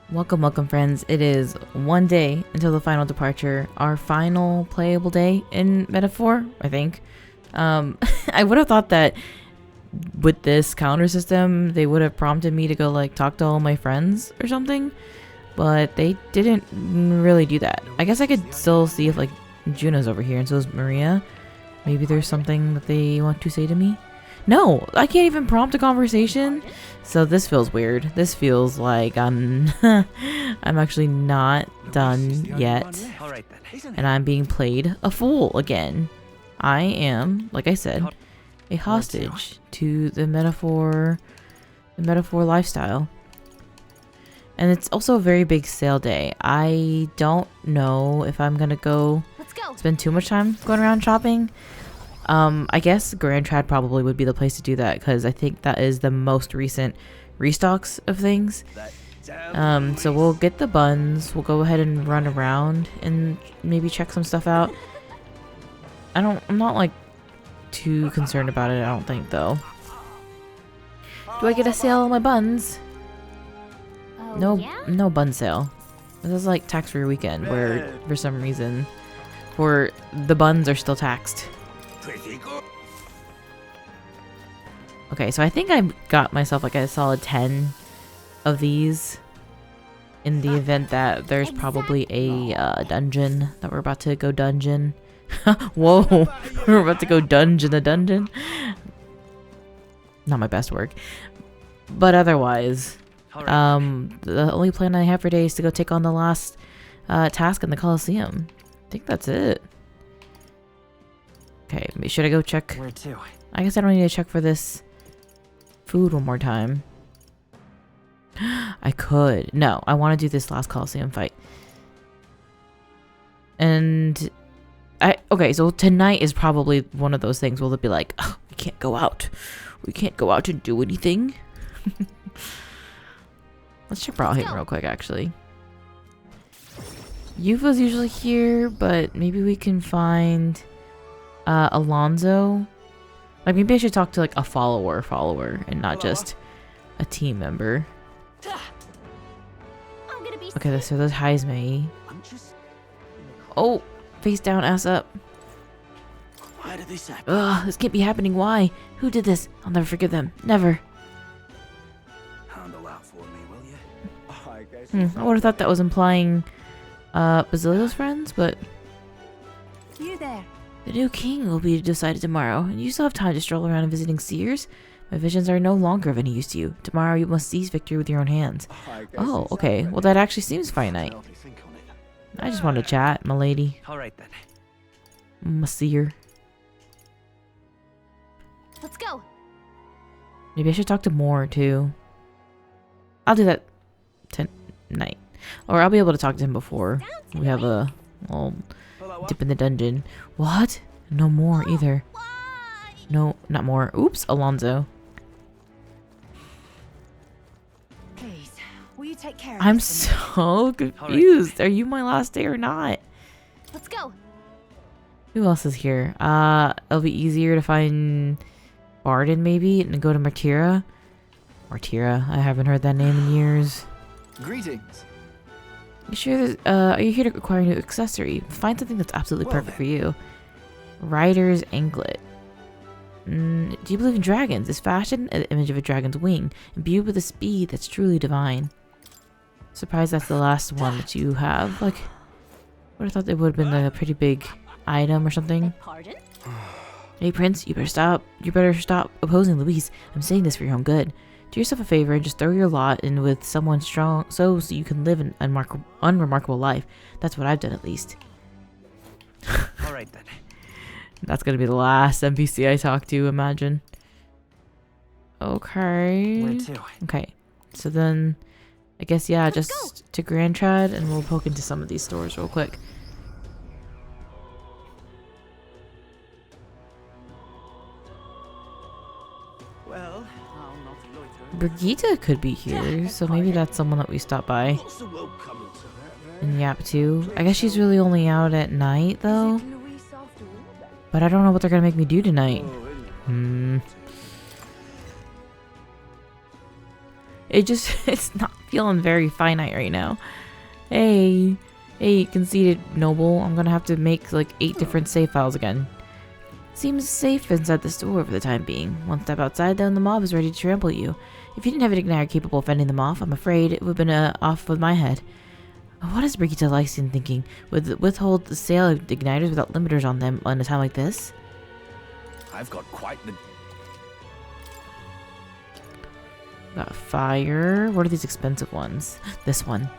Welcome, welcome friends. It is one day until the final departure, our final playable day in Metaphor, I think. I would have thought that with this calendar system, they would have prompted me to go like talk to all my friends or something, but they didn't really do that. I guess I could still see if like Juno's over here and so is Maria. Maybe there's something that they want to say to me. No, I can't even prompt a conversation. So this feels weird. This feels like I'm actually not done yet. And I'm being played a fool again. I am, like I said, a hostage to the metaphor lifestyle. And it's also a very big sale day. I don't know if I'm gonna go spend too much time going around shopping. I guess Grand Trad probably would be the place to do that because I think that is the most recent restocks of things. So we'll get the buns. We'll go ahead and run around and maybe check some stuff out. I'm not like too concerned about it, I don't think though. Do I get a sale on my buns? No, no bun sale. This is like tax-free weekend where for some reason the buns are still taxed. Okay, so I think I got myself like a solid 10 of these in the event that there's probably a dungeon that we're about to go dungeon. Whoa, we're about to go dungeon a dungeon. Not my best work. But otherwise, the only plan I have for today is to go take on the last task in the Coliseum. I think that's it. Okay, should I go check? Where to? I guess I don't need to check for this food one more time. I could. No, I want to do this last Coliseum fight. And okay, so tonight is probably one of those things where they'll be like, oh, we can't go out. We can't go out and do anything. Let's check Brawlhaven real quick, actually. Yuva's usually here, but maybe we can find Alonzo. Like maybe I should talk to like a follower and not just a team member. Okay, so there's Heismei. Oh, face down, ass up. Ugh, this can't be happening. Why? Who did this? I'll never forgive them. Never. I would have thought that was implying Basilio's friends, but You there. the new king will be decided tomorrow, and you still have time to stroll around and visiting seers. My visions are no longer of any use to you. Tomorrow you must seize victory with your own hands. Oh, okay. Well, that actually seems finite. I just want to chat, my lady. Alright then. My seer. Let's go. Maybe I should talk to more, too. I'll do that tonight. Or I'll be able to talk to him before we have a little dip in the dungeon. What? No more either. No, not more. Oops, Alonzo. Please, will you take care of I'm this for me? so confused. Are you my last day or not? Let's go. Who else is here? It'll be easier to find Barden maybe and go to Martira. Martira, I haven't heard that name in years. Greetings. You sure are you here to acquire a new accessory? Find something that's absolutely perfect for you. Rider's anklet. Do you believe in dragons? Is fashion an image of a dragon's wing, imbued with a speed that's truly divine? Surprised that's the last one that you have. Like, would have thought it would have been like a pretty big item or something. Pardon? Hey Prince, you better stop. You better stop opposing Luis. I'm saying this for your own good. Do yourself a favor and just throw your lot in with someone strong so you can live an unremarkable life. That's what I've done at least. Alright then. That's gonna be the last NPC I talk to, imagine. Okay. Where to? Okay. So then, I guess, yeah, just to Grand Trad and we'll poke into some of these stores real quick. Well, I'll not loiter. Brigitte could be here, so maybe that's someone that we stop by and yap to. I guess she's really only out at night, though. But I don't know what they're gonna make me do tonight. It's not feeling very finite right now. Hey, conceited noble, I'm gonna have to make like 8 different save files again. Seems safe inside the store for the time being. One step outside, then the mob is ready to trample you. If you didn't have an igniter capable of fending them off, I'm afraid it would have been off with my head. What is Brigitte Lysian thinking? Would withhold the sale of igniters without limiters on them on a time like this? I've got quite the... Got fire. What are these expensive ones? This one.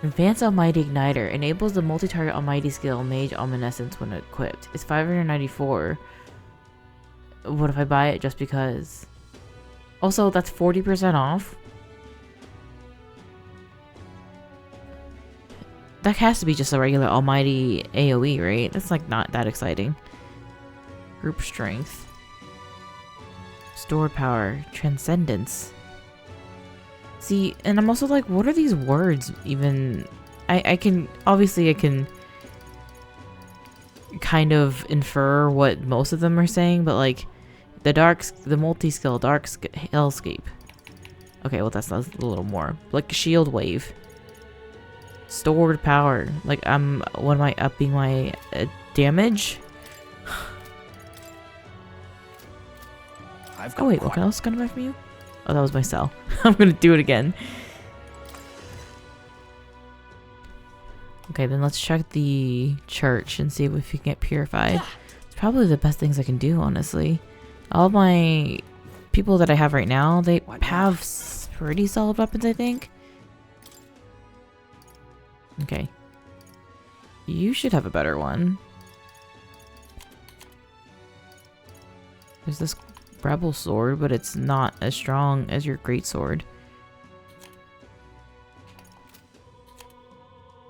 Advanced Almighty Igniter enables the multi-target Almighty skill Mage Omniscience when equipped. It's 594. What if I buy it just because? Also, that's 40% off. That has to be just a regular Almighty AoE, right? That's like not that exciting. Group Strength. Stored Power. Transcendence. See, and I'm also like, what are these words even? I can kind of infer what most of them are saying, but like the multi-skill dark hellscape. Okay, well that's a little more like shield wave. Stored power. Like what am I upping my damage? I've got Oh wait, what else can I buy from you? Oh, that was my cell. I'm gonna do it again. Okay, then let's check the church and see if we can get purified. It's probably the best things I can do, honestly. All my people that I have right now, they have pretty solid weapons, I think. Okay. You should have a better one. There's this rebel sword, but it's not as strong as your great sword.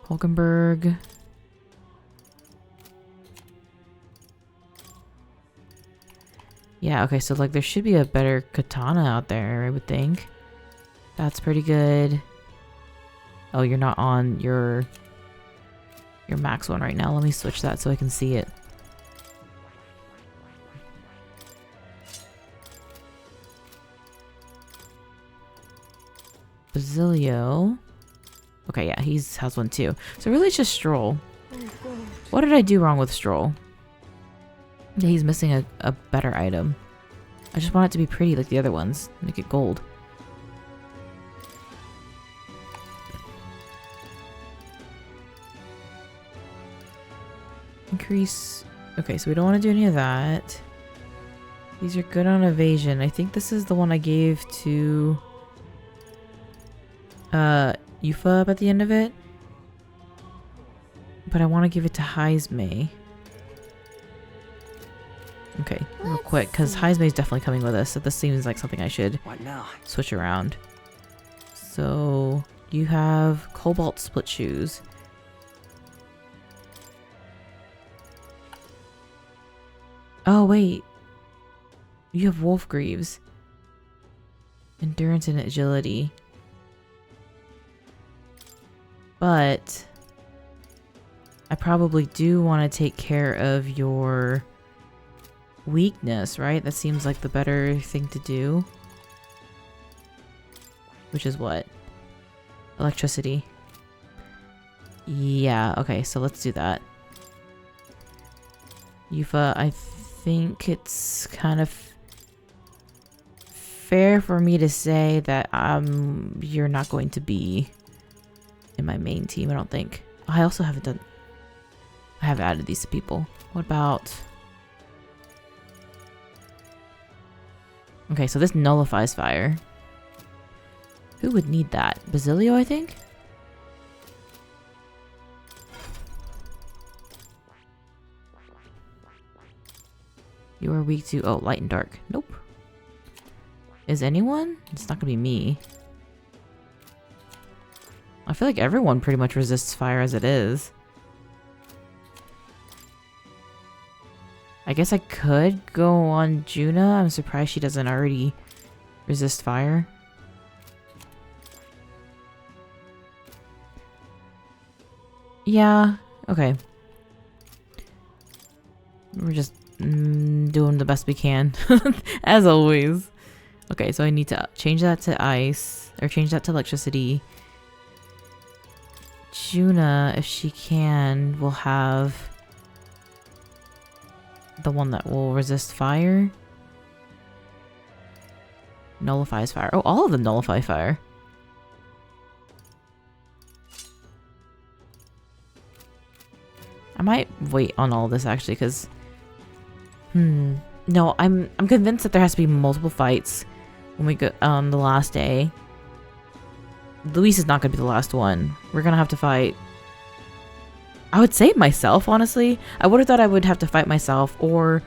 Hulkenberg. Yeah, okay, so like there should be a better katana out there, I would think. That's pretty good. Oh, you're not on your max one right now. Let me switch that so I can see it. Basilio. Okay, yeah, he has one too. So really it's just Stroll. What did I do wrong with Stroll? Yeah, he's missing a better item. I just want it to be pretty like the other ones. Make it gold. Increase. Okay, so we don't want to do any of that. These are good on evasion. I think this is the one I gave to Yufa at the end of it. But I want to give it to Heismay. Okay, real quick, because Heismay's definitely coming with us, so this seems like something I should What now? switch around. So, you have Cobalt Split Shoes. Oh, wait. You have Wolf Greaves. Endurance and Agility. But I probably do want to take care of your weakness, right? That seems like the better thing to do. Which is what? Electricity. Yeah, okay, so let's do that. Yufa, I think it's kind of fair for me to say that you're not going to be in my main team, I don't think. I also haven't done... I have added these to people. What about... Okay, so this nullifies fire. Who would need that? Basilio, I think? You are weak to... Oh, light and dark. Nope. Is anyone? It's not gonna be me. I feel like everyone pretty much resists fire as it is. I guess I could go on Juna. I'm surprised she doesn't already resist fire. Yeah, okay. We're just doing the best we can, as always. Okay, so I need to change that to ice, or change that to electricity. Juna, if she can, will have the one that will resist fire. Nullifies fire. Oh, all of them nullify fire. I might wait on all this actually, because no, I'm convinced that there has to be multiple fights when we go on the last day. Luis is not gonna be the last one. We're gonna have to fight. I would say myself, honestly. I would have thought I would have to fight myself or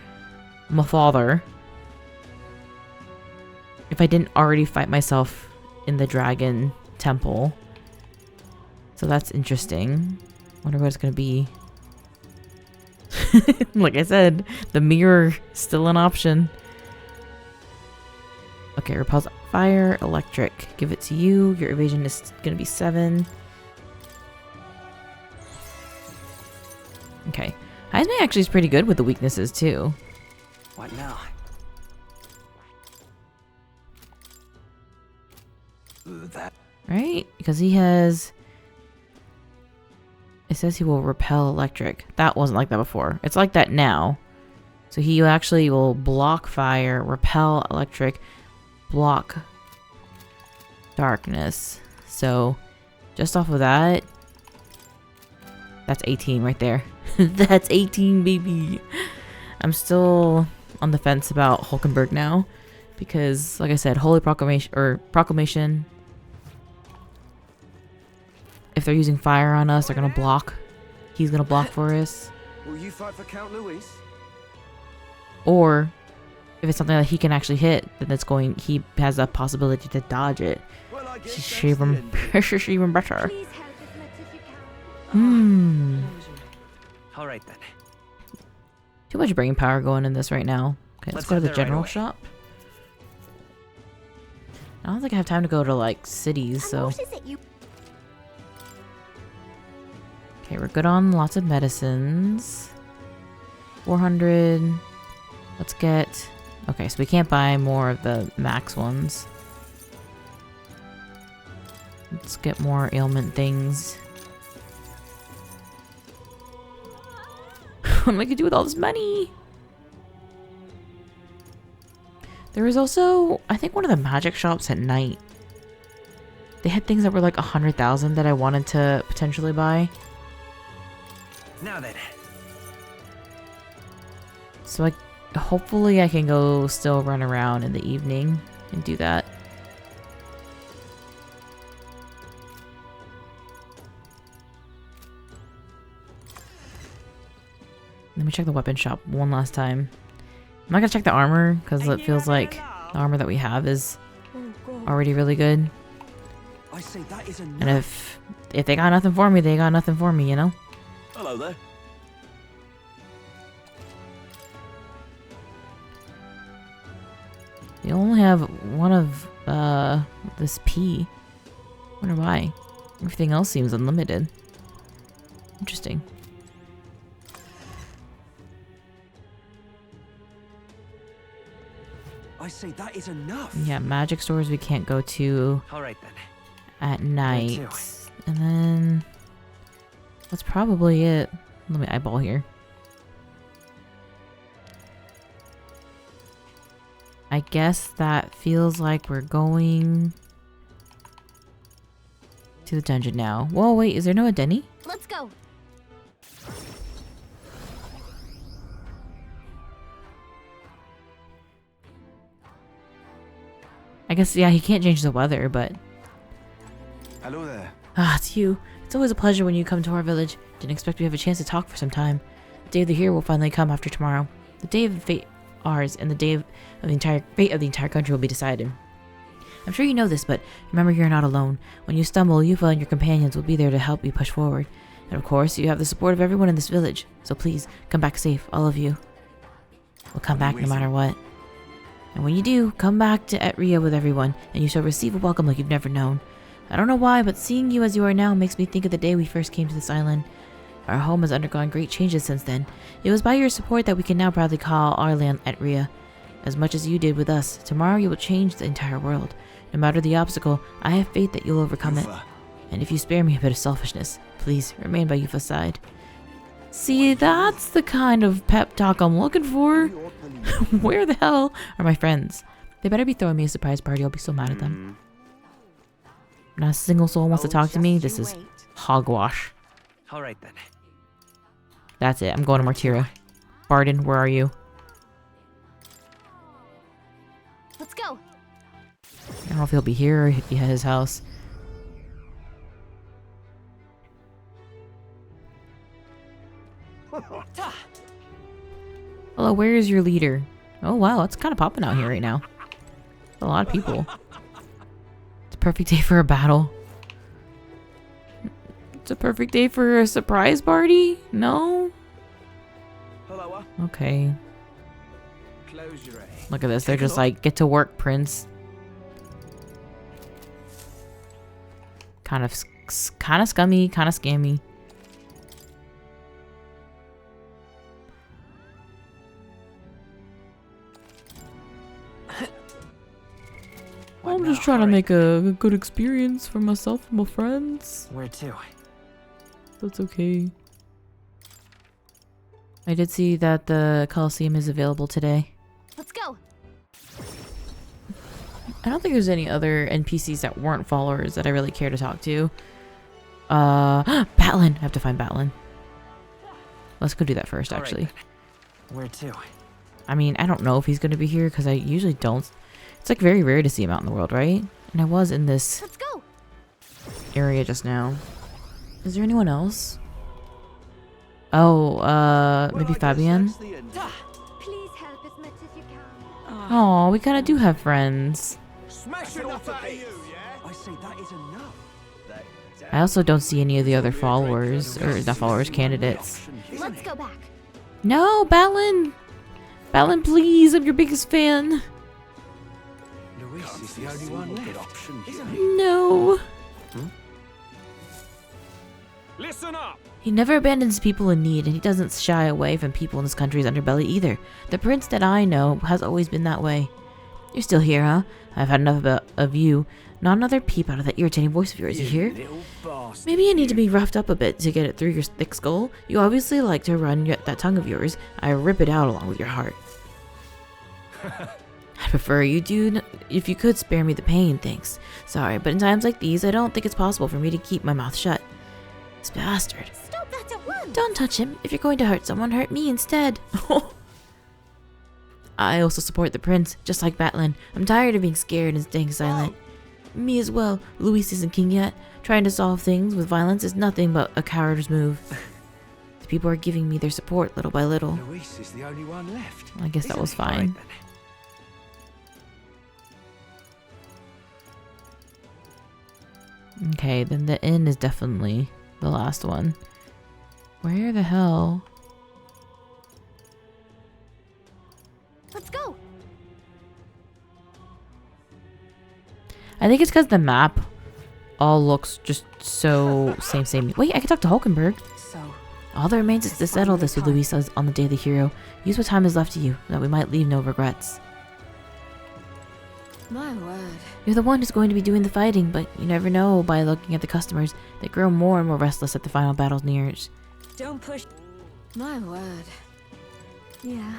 my father if I didn't already fight myself in the dragon temple. So that's interesting. Wonder what it's gonna be. Like I said, the mirror still an option. Okay, repels fire, electric. Give it to you. Your evasion is gonna be 7. Okay. Heisme actually is pretty good with the weaknesses too. What now? That. Right? Because he has... It says he will repel electric. That wasn't like that before. It's like that now. So he actually will block fire, repel electric, block darkness. So just off of that, that's 18 right there. That's 18, baby. I'm still on the fence about Hulkenberg now because, like I said, Holy Proclamation. If they're using fire on us, they're gonna block. He's gonna block for us. Will you fight for Count Luis? Or if it's something that he can actually hit, then it's going. He has a possibility to dodge it. Well, I guess She's even better. Please help as much as you can. All right then. Too much brain power going in this right now. Okay, let's go to Let's the head there right general away. shop. I don't think I have time to go to like cities, And so. what is it you... Okay, we're good on lots of medicines. 400. Let's get... Okay, so we can't buy more of the max ones. Let's get more ailment things. What am I gonna do with all this money? There was also, I think, one of the magic shops at night. They had things that were like 100,000 that I wanted to potentially buy. Now then. So hopefully I can go still run around in the evening and do that. Let me check the weapon shop one last time. I'm not gonna check the armor because it feels like the armor that we have is already really good. I say that is enough. And if they got nothing for me, they got nothing for me, you know? Hello there. They only have one of this P. Wonder why. Everything else seems unlimited. Interesting. I say that is enough. Yeah, magic stores we can't go to All right then. at night. too. And then that's probably it. Let me eyeball here. I guess that feels like we're going to the dungeon now. Whoa, wait, is there no Adeni? Let's go. I guess, yeah, he can't change the weather, but... Hello there. Ah, it's you. It's always a pleasure when you come to our village. Didn't expect we have a chance to talk for some time. The day of the hero will finally come after tomorrow. The day of fate, ours, and the day of the entire fate of the entire country will be decided. I'm sure you know this, but remember you're not alone. When you stumble, Yufa and your companions will be there to help you push forward. And of course, you have the support of everyone in this village. So please, come back safe, all of you. We'll come back no matter what. And when you do, come back to Etria with everyone, and you shall receive a welcome like you've never known. I don't know why, but seeing you as you are now makes me think of the day we first came to this island. Our home has undergone great changes since then. It was by your support that we can now proudly call our land Etria. as much as you did with us. Tomorrow you will change the entire world. No matter the obstacle, I have faith that you'll overcome it. Yufa. And if you spare me a bit of selfishness, please remain by Yufa's side. See, that's the kind of pep talk I'm looking for. Where the hell are my friends? They better be throwing me a surprise party. I'll be so mad at them. Not a single soul wants to talk to me. This is hogwash. All right then. That's it. I'm going to Martyra. Barden, where are you? Let's go. I don't know if he'll be here or if he at his house. Hello, where is your leader? Oh wow, it's kind of popping out here right now. A lot of people. It's a perfect day for a battle. It's a perfect day for a surprise party? No? Hello. Okay. Close your eyes. Look at this. They're just like, get to work, Prince. Kind of scummy, kind of scammy. I'm just trying to make a good experience for myself and my friends. Where to? That's okay. I did see that the Coliseum is available today. Let's go. I don't think there's any other NPCs that weren't followers that I really care to talk to. Batlin! I have to find Batlin. Let's go do that first, actually. Where to? I mean, I don't know if he's going to be here because I usually don't. It's like very rare to see him out in the world, right? And I was in this Let's go. area just now. Is there anyone else? Oh, maybe Fabian? Please help as much as you can. Oh, we kind of do have friends. Smash it off at you, yeah? I say that is enough. I also don't see any of the other followers, or not followers, candidates. Let's go back. No, Batlin! Batlin, please, I'm your biggest fan. Luis is the only one left, isn't he? No. Listen up! He never abandons people in need, and he doesn't shy away from people in this country's underbelly either. The prince that I know has always been that way. You're still here, huh? I've had enough of you. Not another peep out of that irritating voice of yours, you hear? Little bastard. Maybe you need to be roughed up a bit to get it through your thick skull. You obviously like to run that tongue of yours. I rip it out along with your heart. I'd prefer you do if you could spare me the pain, thanks. Sorry, but in times like these, I don't think it's possible for me to keep my mouth shut. This bastard. Stop that at once. Don't touch him. If you're going to hurt someone, hurt me instead. I also support the prince, just like Batlin. I'm tired of being scared and staying silent. Me as well. Luis isn't king yet. Trying to solve things with violence is nothing but a coward's move. The people are giving me their support little by little. Luis is the only one left. I guess that was fine. Okay, then the inn is definitely the last one. Where the hell? Let's go. I think it's because the map all looks just so same. Wait, I can talk to Hulkenberg. So, All that remains is to settle this with Luis on the day of the hero. Use what time is left to you, that we might leave no regrets. my word. You're the one who's going to be doing the fighting, but you never know by looking at the customers. They grow more and more restless at the final battle nears. Don't push. My word. Yeah.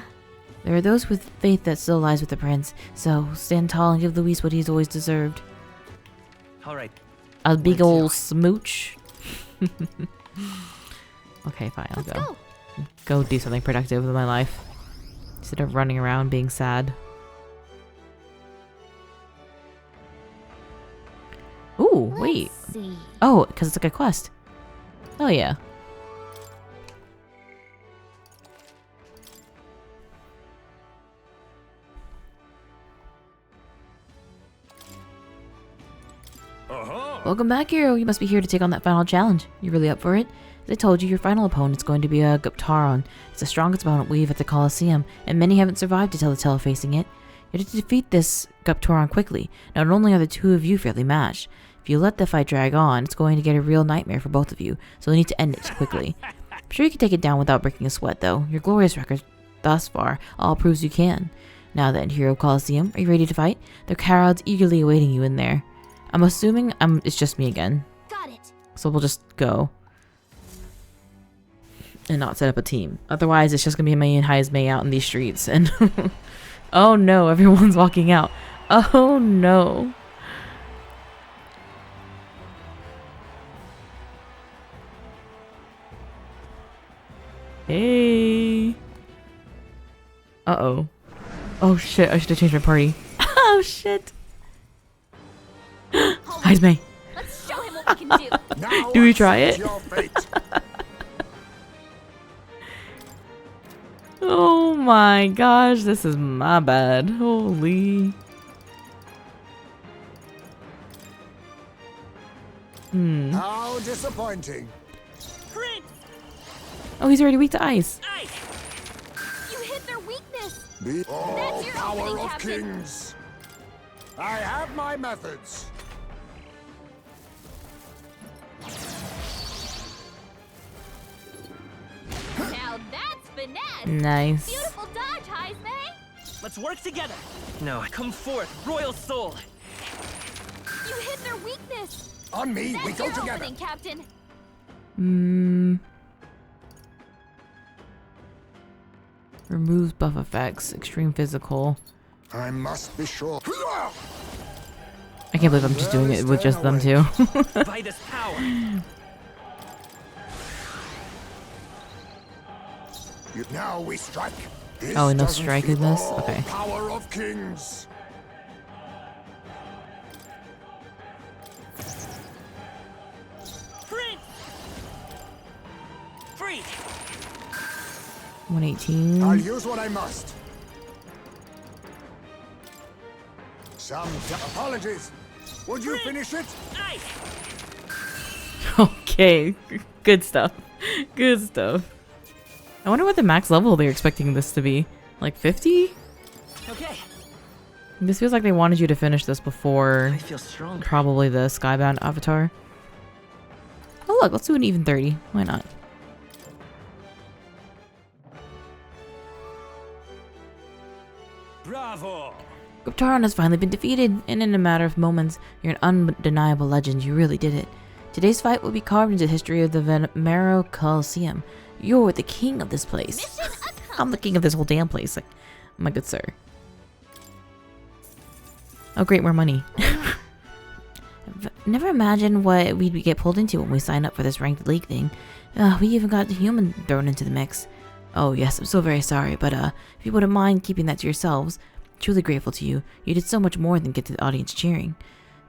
There are those with faith that still lies with the prince, so stand tall and give Luis what he's always deserved. All right. A big ol' smooch. Okay, fine, I'll Let's go. go. Go do something productive with my life. Instead of running around being sad. Ooh, wait. Let's see. Oh, because it's like a quest. Oh, yeah. Welcome back, hero. You must be here to take on that final challenge. You really up for it? As I told you, your final opponent is going to be a Guptaron. It's the strongest opponent we've at the Coliseum, and many haven't survived to tell the tale facing it. You have to defeat this Guptaron quickly. Not only are the two of you fairly matched, if you let the fight drag on, it's going to get a real nightmare for both of you, so you'll need to end it quickly. I'm sure you can take it down without breaking a sweat, though. Your glorious record thus far all proves you can. Now then, Hero Coliseum, are you ready to fight? The crowd's eagerly awaiting you in there. I'm assuming it's just me again. Got it. So we'll just go. And not set up a team. Otherwise, it's just gonna be me and Heismay out in these streets. And oh no, everyone's walking out. Oh no. Hey. Uh-oh. Oh shit, I should have changed my party. Oh shit. Heismay. Let's show him what we can do. Now Do we try accept it? your fate. Oh my gosh, this is my bad. Holy. How disappointing. Prince! Oh, he's already weak to ice. Ice! You hit their weakness. Be all your power opening, of Captain. kings. I have my methods. Now that's finesse. Nice. Beautiful dodge, Heismay. Let's work together! No, come forth, royal soul! You hit their weakness. On me, we That's go your together. opening, Captain. Removes buff effects. Extreme physical. I must be sure. I can't believe I'm just doing it with just them too. By this power! Now we strike. This Oh, and no doesn't strike fit in this? all Okay. Power of kings. Prince! Free! 118. I'll use what I must. Some apologies. Would you finish it? Ice! Okay. Good stuff. Good stuff. I wonder what the max level they're expecting this to be. Like 50? Okay, This feels like they wanted you to finish this before I feel stronger. probably the Skybound avatar. Oh look, let's do an even 30. Why not? Bravo! Guptaron has finally been defeated, and in a matter of moments, you're an undeniable legend. You really did it. Today's fight will be carved into the history of the Venmero Coliseum. You're the king of this place. Mission accomplished. I'm the king of this whole damn place. Like, my good sir. Oh great, more money. Never imagined what we'd get pulled into when we signed up for this ranked league thing. We even got the human thrown into the mix. Oh yes, I'm so very sorry, but if you wouldn't mind keeping that to yourselves, truly grateful to you. You did so much more than get the audience cheering.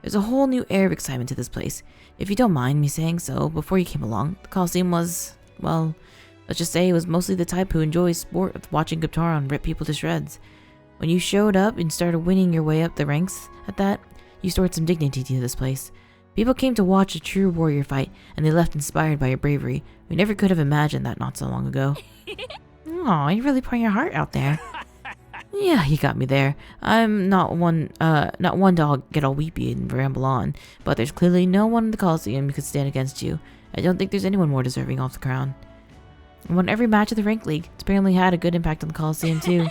There's a whole new air of excitement to this place. If you don't mind me saying so, before you came along, the Coliseum was, well, let's just say it was mostly the type who enjoys sport of watching Guptaron rip people to shreds. When you showed up and started winning your way up the ranks at that, you stored some dignity to this place. People came to watch a true warrior fight, and they left inspired by your bravery. We never could have imagined that not so long ago. Aw, you're really pouring your heart out there. Yeah, you got me there. I'm not one to get all weepy and ramble on, but there's clearly no one in the Coliseum who could stand against you. I don't think there's anyone more deserving of the crown. I won every match of the Rank League. It's apparently had a good impact on the Coliseum too.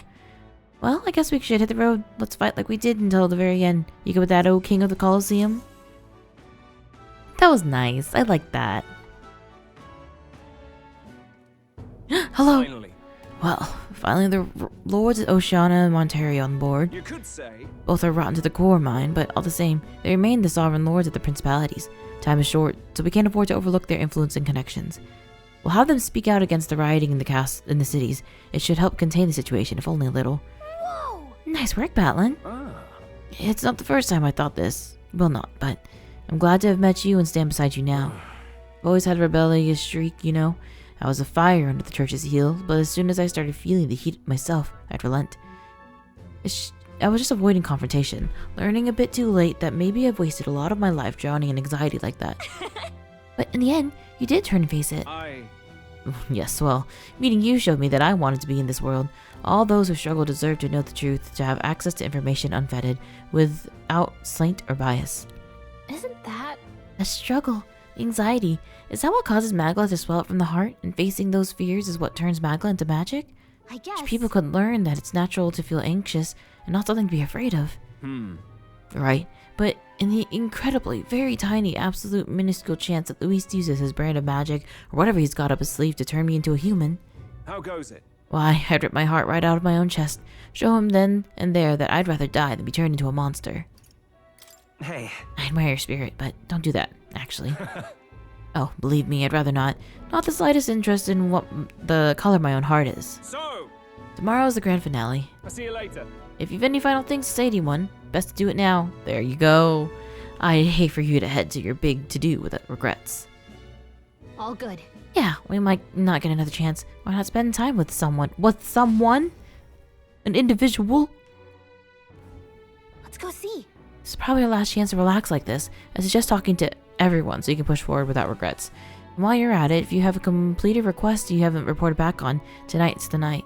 Well, I guess we should hit the road. Let's fight like we did until the very end. You go with that, old king of the Coliseum? That was nice. I like that. Hello. Finally. Well, finally the Lords of Oceania and Monterio on board. You could say. Both are rotten to the core, mine, but all the same, they remain the sovereign lords of the principalities. Time is short, so we can't afford to overlook their influence and connections. We'll have them speak out against the rioting in the cities. It should help contain the situation, if only a little. Whoa! Nice work, Batlin. It's not the first time I thought this. Well, not, but I'm glad to have met you and stand beside you now. I've always had a rebellious streak, you know. I was a fire under the church's heel, but as soon as I started feeling the heat myself, I'd relent. I was just avoiding confrontation, learning a bit too late that maybe I've wasted a lot of my life drowning in anxiety like that. But in the end, you did turn and face it. Yes, well, meeting you showed me that I wanted to be in this world. All those who struggle deserve to know the truth, to have access to information unfettered, without slant or bias. Isn't that... A struggle, anxiety. Is that what causes Magla to swell up from the heart? And facing those fears is what turns Magla into magic? I guess. People could learn that it's natural to feel anxious and not something to be afraid of. Right? But in the incredibly, very tiny, absolute minuscule chance that Luis uses his brand of magic or whatever he's got up his sleeve to turn me into a human, How goes it? why, I'd rip my heart right out of my own chest, show him then and there that I'd rather die than be turned into a monster. Hey. I admire your spirit, but don't do that, actually. Oh, believe me, I'd rather not. Not the slightest interest in what the color of my own heart is. So, Tomorrow's the grand finale. I'll see you later. If you've any final things to say to anyone, best to do it now. There you go. I'd hate for you to head to your big to-do with regrets. All good. Yeah, we might not get another chance. Why not spend time with someone? With someone? An individual? Let's go see. This is probably our last chance to relax like this. I suggest talking to everyone so you can push forward without regrets. And while you're at it, if you have a completed request you haven't reported back on, tonight's the night.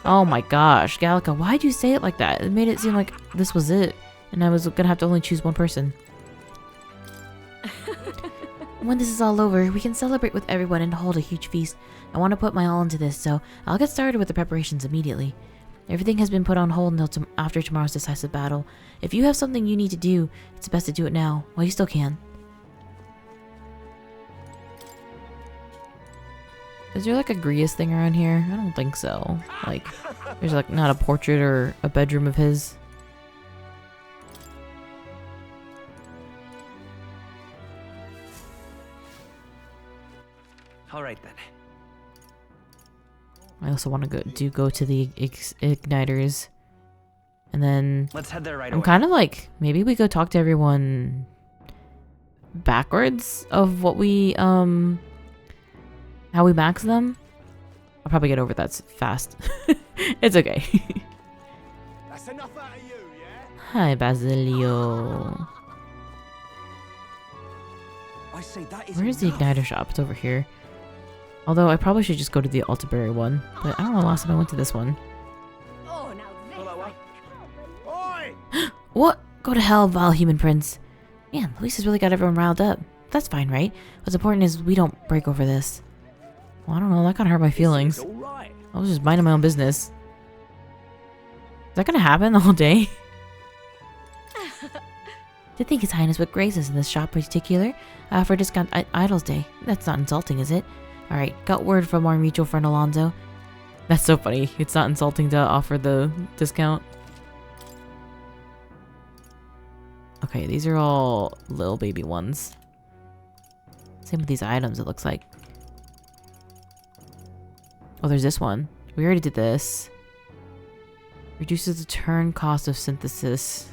Oh my gosh, Gallica, why'd you say it like that? It made it seem like this was it, and I was gonna have to only choose one person. When this is all over, we can celebrate with everyone and hold a huge feast. I want to put my all into this, so I'll get started with the preparations immediately. Everything has been put on hold until after tomorrow's decisive battle. If you have something you need to do, it's best to do it now, while you still can. Is there like a Grius thing around here? I don't think so. Like, there's like not a portrait or a bedroom of his. All right then. I also want to go to the igniters, and then Let's head there right I'm away. kind of like, maybe we go talk to everyone backwards of what we how we max them. I'll probably get over that fast. It's okay. That's enough out of you, yeah? Hi, Basilio. I say that is Where's the enough. igniter shop? It's over here. Although I probably should just go to the Altaberry one, but I don't know the last time I went to this one. Oh, now this Well, I Oi! What? Go to hell, vile human prince. Man, Luis has really got everyone riled up. That's fine, right? What's important is we don't break over this. Well, I don't know, that kind of hurt my feelings. It's all right. I was just minding my own business. Is that gonna happen the whole day? To think His Highness would grace us in this shop in particular, for discount Idol's Day. That's not insulting, is it? Alright, got word from our mutual friend Alonzo. That's so funny. It's not insulting to offer the discount. Okay, these are all little baby ones. Same with these items, it looks like. Oh, there's this one. We already did this. Reduces the turn cost of synthesis.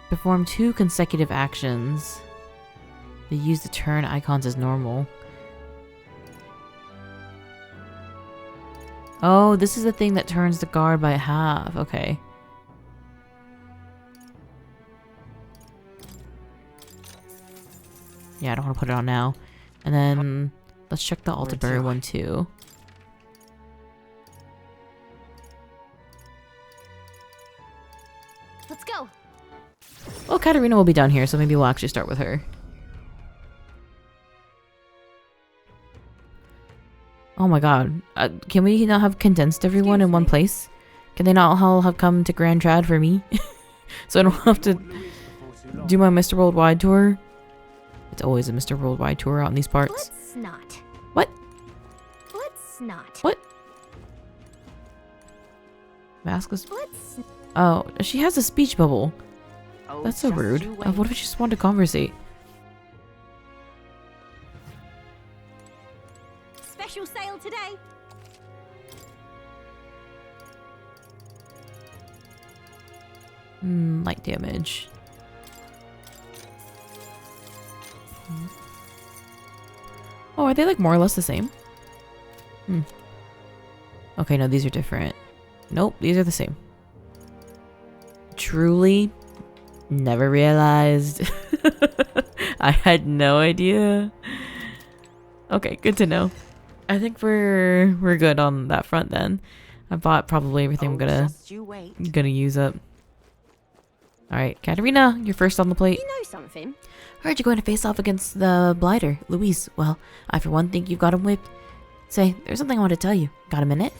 Perform 2 consecutive actions. They use the turn icons as normal. Oh, this is the thing that turns the guard by half. Okay. Yeah, I don't want to put it on now. And then let's check the Altaberry one too. Let's go. Well, Katarina will be down here, so maybe we'll actually start with her. Oh my god. Can we not have condensed everyone in one place? Can they not all have come to Grand Trad for me? So I don't have to do my Mr. Worldwide tour? It's always a Mr. Worldwide tour out in these parts. Let's not. What? Let's not. What? Vasquez? Let's. Oh, she has a speech bubble. Oh, That's so just rude. you wait. What if she just wanted to conversate? Special sale today. Light damage. Oh, are they like more or less the same? Okay, no, these are different. Nope, these are the same. Truly never realized. I had no idea. Okay, good to know. I think we're good on that front then. I bought probably everything I'm gonna use up. Alright, Katerina, you're first on the plate. You know something? Heard you're going to face off against the blighter, Luis. Well, I for one think you've got him whipped. Say, there's something I want to tell you. Got a minute?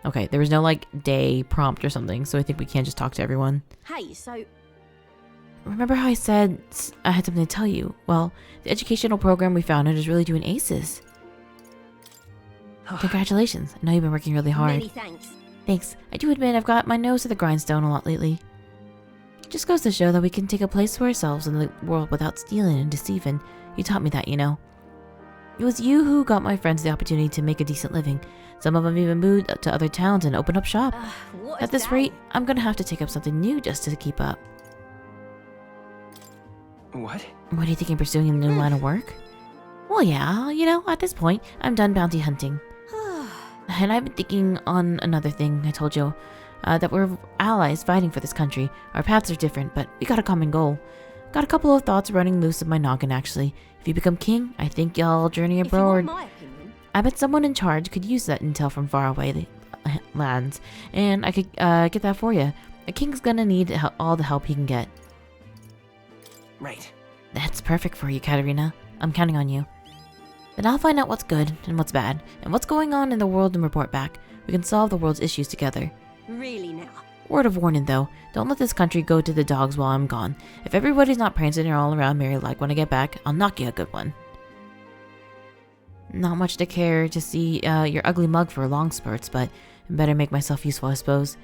Okay, there was no like day prompt or something, so I think we can't just talk to everyone. Hey, so Remember how I said I had something to tell you? Well, the educational program we founded is really doing aces. Congratulations. I know you've been working really hard. many thanks. Thanks. I do admit I've got my nose to the grindstone a lot lately. Just goes to show that we can take a place for ourselves in the world without stealing and deceiving. You taught me that, you know. It was you who got my friends the opportunity to make a decent living. Some of them even moved to other towns and opened up shop. What At is this that? rate, I'm gonna have to take up something new just to keep up. What? What are you thinking, pursuing a new line of work? Well, yeah, you know, at this point, I'm done bounty hunting. And I've been thinking on another thing I told you. That we're allies fighting for this country. Our paths are different, but we got a common goal. Got a couple of thoughts running loose in my noggin, actually. If you become king, I think y'all journey If you want abroad. my opinion, I bet someone in charge could use that intel from faraway lands, and I could get that for you. A king's gonna need all the help he can get. Right. That's perfect for you, Katerina. I'm counting on you. Then I'll find out what's good and what's bad, and what's going on in the world and report back. We can solve the world's issues together. really now. Word of warning though, don't let this country go to the dogs while I'm gone. If everybody's not prancing all around Mary like when I get back, I'll knock you a good one. Not much to care to see your ugly mug for long spurts, but I better make myself useful, I suppose.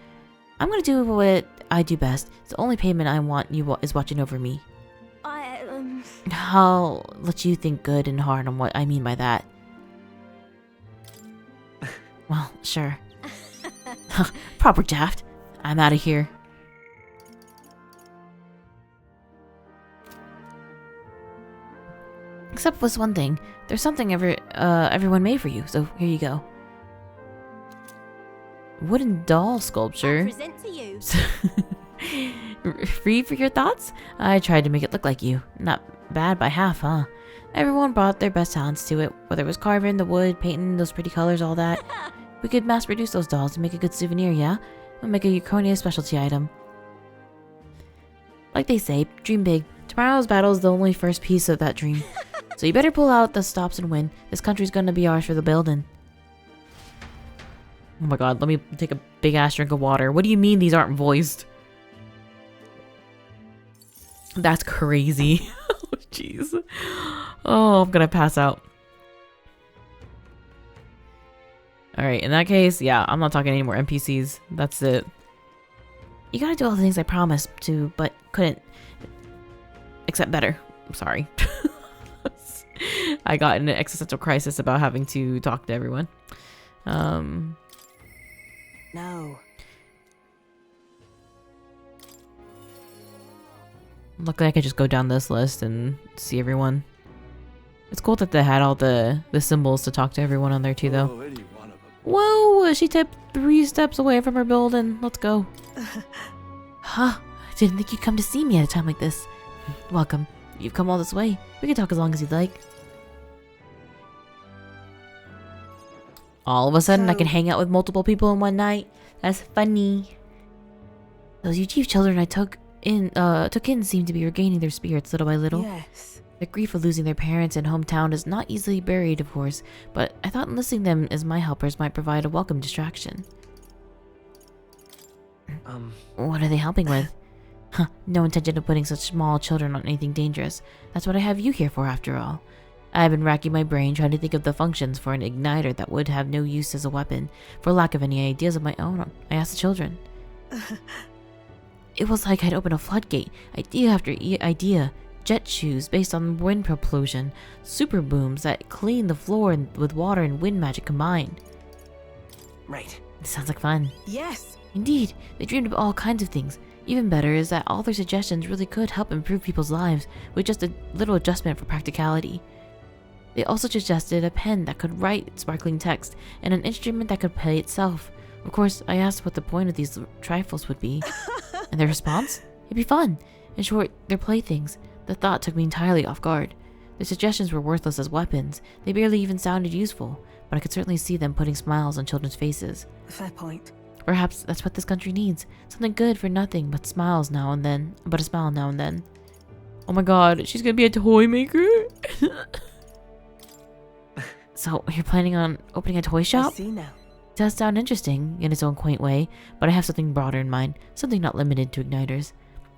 I'm gonna do what I do best. It's the only payment I want you is watching over me. I'll let you think good and hard on what I mean by that. Well, sure. Proper daft. I'm out of here. Except for this one thing. There's something everyone made for you, so here you go. Wooden doll I sculpture. present to you. Free for your thoughts? I tried to make it look like you. Not bad by half, huh? Everyone brought their best talents to it, whether it was carving the wood, painting those pretty colors, all that. We could mass produce those dolls and make a good souvenir, yeah? We'll make a Euconia specialty item. Like they say, dream big. Tomorrow's battle is the only first piece of that dream. So you better pull out the stops and win. This country's gonna be ours for the building. Oh my god, let me take a big ass drink of water. What do you mean these aren't voiced? That's crazy. Oh, jeez. Oh, I'm gonna pass out. Alright, in that case, yeah, I'm not talking any more NPCs. That's it. You gotta do all the things I promised to, but couldn't. Except better. I'm sorry. I got in an existential crisis about having to talk to everyone. No. Luckily, I could just go down this list and see everyone. It's cool that they had all the symbols to talk to everyone on there too, though. Oh, any one of them. Whoa! She tipped 3 steps away from her building. Let's go. Huh? I didn't think you'd come to see me at a time like this. Welcome. You've come all this way. We can talk as long as you'd like. All of a sudden, I can hang out with multiple people in one night. That's funny. Those UG children I took in seem to be regaining their spirits little by little. Yes. The grief of losing their parents and hometown is not easily buried, of course, but I thought enlisting them as my helpers might provide a welcome distraction. What are they helping with? Huh, no intention of putting such small children on anything dangerous. That's what I have you here for, after all. I've been racking my brain trying to think of the functions for an igniter that would have no use as a weapon. For lack of any ideas of my own, I asked the children. It was like I'd opened a floodgate, idea after idea. Jet shoes based on wind propulsion, super booms that clean the floor with water and wind magic combined. Right. This sounds like fun. Yes. Indeed, they dreamed of all kinds of things. Even better is that all their suggestions really could help improve people's lives with just a little adjustment for practicality. They also suggested a pen that could write sparkling text and an instrument that could play itself. Of course, I asked what the point of these trifles would be. And their response? It'd be fun. In short, they're playthings. The thought took me entirely off guard. Their suggestions were worthless as weapons. They barely even sounded useful, but I could certainly see them putting smiles on children's faces. Fair point. Perhaps that's what this country needs. Something good for nothing but smiles now and then. But a smile now and then. Oh my god, she's gonna be a toy maker? So, you're planning on opening a toy shop? I see now. It does sound interesting in its own quaint way, but I have something broader in mind. Something not limited to igniters.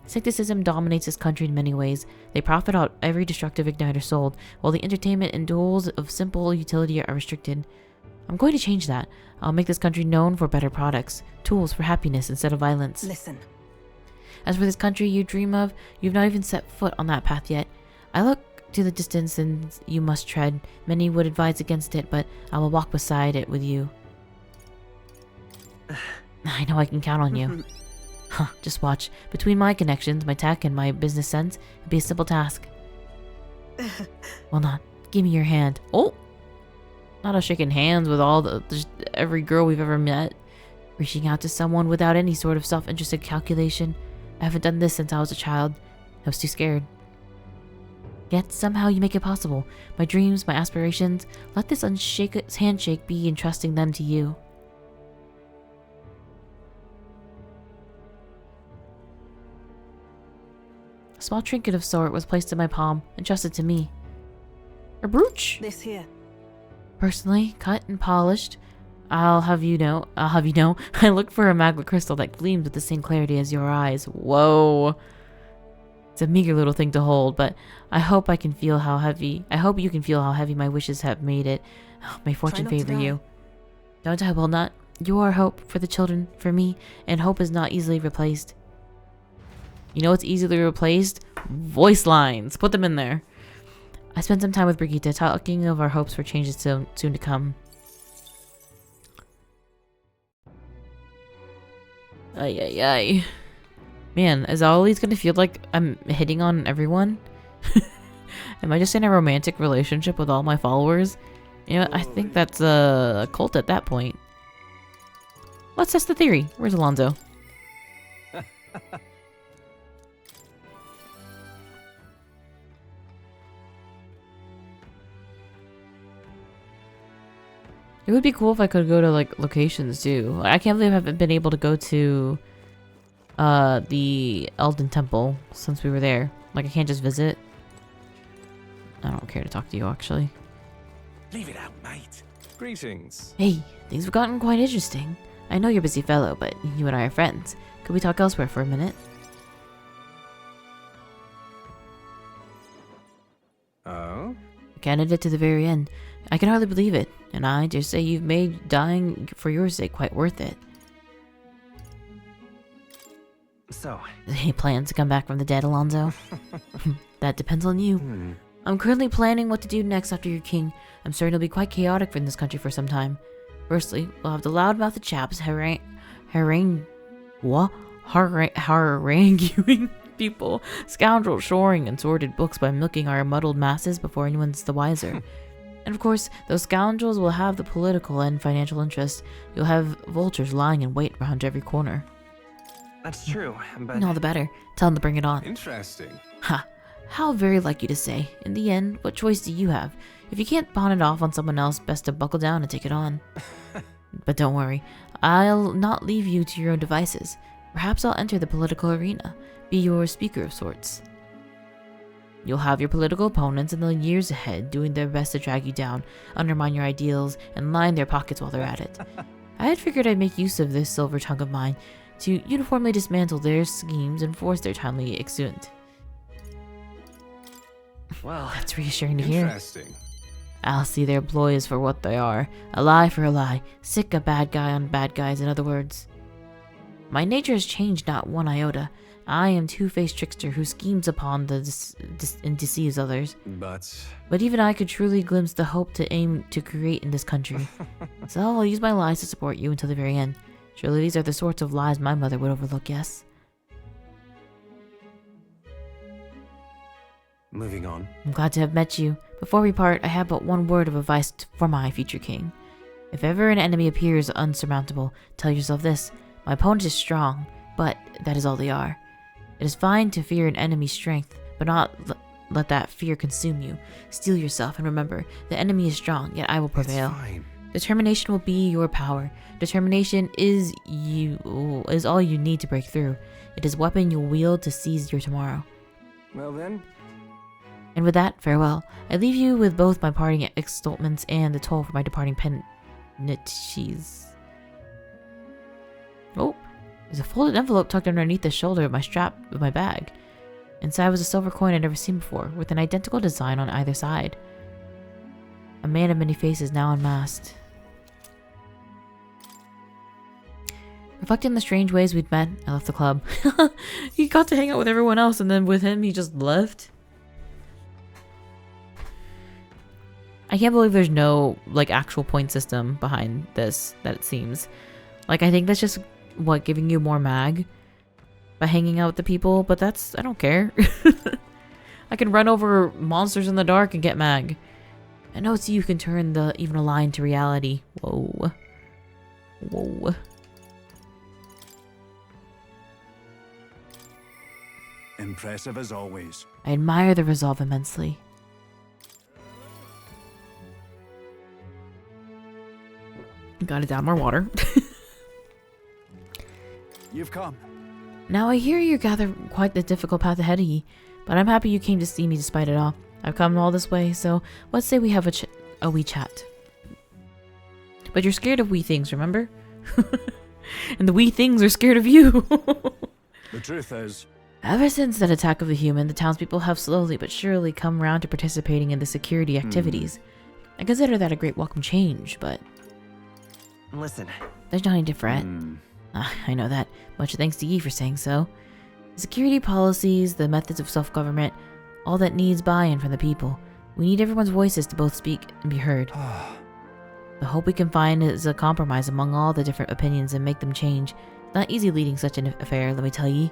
Secticism dominates this country in many ways. They profit out every destructive igniter sold, while the entertainment and tools of simple utility are restricted. I'm going to change that. I'll make this country known for better products, tools for happiness instead of violence. Listen. As for this country you dream of, you've not even set foot on that path yet. I look to the distance and you must tread. Many would advise against it, but I will walk beside it with you. I know I can count on you. Huh, just watch. Between my connections, my tech, and my business sense, it'd be a simple task. Well, not. Give me your hand. Oh! Not us shaking hands with just every girl we've ever met. Reaching out to someone without any sort of self-interested calculation. I haven't done this since I was a child. I was too scared. Yet somehow you make it possible. My dreams, my aspirations. Let this handshake be entrusting them to you. A small trinket of sort was placed in my palm, entrusted to me. A brooch. This here. Personally, cut and polished. I'll have you know, I look for a magma crystal that gleams with the same clarity as your eyes. Whoa. It's a meager little thing to hold, but I hope you can feel how heavy my wishes have made it. Oh, may fortune favor you. Don't I will not. You are hope for the children, for me, and hope is not easily replaced. You know what's easily replaced? Voice lines. Put them in there. I spent some time with Brigitte talking of our hopes for changes soon to come. Ay, ay, ay. Man, is Ollie's gonna feel like I'm hitting on everyone? Am I just in a romantic relationship with all my followers? You know, I think that's a cult at that point. Let's test the theory. Where's Alonzo? It would be cool if I could go to like locations too. I can't believe I haven't been able to go to the Elden Temple since we were there. Like I can't just visit. I don't care to talk to you actually. Leave it out, mate. Greetings. Hey, things have gotten quite interesting. I know you're a busy fellow, but you and I are friends. Could we talk elsewhere for a minute? Oh? A candidate to the very end. I can hardly believe it, and I dare say you've made dying for your sake quite worth it. So, Any plans to come back from the dead, Alonzo? That depends on you. I'm currently planning what to do next after you're king. I'm certain it'll be quite chaotic in this country for some time. Firstly, we'll have the loudmouthed chaps haranguing people, scoundrels shoring in sordid books by milking our muddled masses before anyone's the wiser. And of course, those scoundrels will have the political and financial interests. You'll have vultures lying in wait around every corner. that's true, but... All the better. Tell them to bring it on. Interesting. Ha! How very like you to say. In the end, what choice do you have? If you can't pawn it off on someone else, best to buckle down and take it on. But don't worry. I'll not leave you to your own devices. Perhaps I'll enter the political arena. Be your speaker of sorts. You'll have your political opponents in the years ahead doing their best to drag you down, undermine your ideals, and line their pockets while they're at it. I had figured I'd make use of this silver tongue of mine to uniformly dismantle their schemes and force their timely exuent. Well, That's reassuring to hear. Interesting. I'll see their ploys for what they are. A lie for a lie. Sick a bad guy on bad guys, in other words. My nature has changed not one iota. I am two-faced trickster who schemes upon and deceives others. But even I could truly glimpse the hope to aim to create in this country. So I'll use my lies to support you until the very end. Surely these are the sorts of lies my mother would overlook, yes? moving on. I'm glad to have met you. Before we part, I have but one word of advice for my future king. If ever an enemy appears unsurmountable, tell yourself this: my opponent is strong, but that is all they are. It is fine to fear an enemy's strength, but not let that fear consume you. Steel yourself and remember, the enemy is strong, yet I will prevail. It's fine. Determination will be your power. Determination is all you need to break through. It is a weapon you'll wield to seize your tomorrow. Well then, And with that, farewell. I leave you with both my parting extolments and the toll for my departing penitches. Oh, there's a folded envelope tucked underneath the shoulder of my strap of my bag. Inside was a silver coin I'd never seen before, with an identical design on either side. A man of many faces now unmasked. Reflecting on the strange ways we'd met, I left the club. He got to hang out with everyone else, and then with him, he just left. I can't believe there's no, like, actual point system behind this, that it seems. Like, I think that's just, what, giving you more mag by hanging out with the people, but that's, I don't care. I can run over monsters in the dark and get mag. I know it's you who can turn even a lie into reality. Whoa. Whoa. Impressive as always. I admire the resolve immensely. Gotta down more water. You've come. Now I hear you gather quite the difficult path ahead of ye, but I'm happy you came to see me despite it all. I've come all this way, so let's say we have a wee chat. But you're scared of wee things, remember? And the wee things are scared of you. The truth is, Ever since that attack of the human, the townspeople have slowly but surely come round to participating in the security activities. I consider that a great welcome change, but Listen. there's not any to fret. I know that. Much thanks to ye for saying so. The security policies, the methods of self-government, all that needs buy-in from the people. We need everyone's voices to both speak and be heard. The hope we can find is a compromise among all the different opinions and make them change. Not easy leading such an affair, let me tell ye.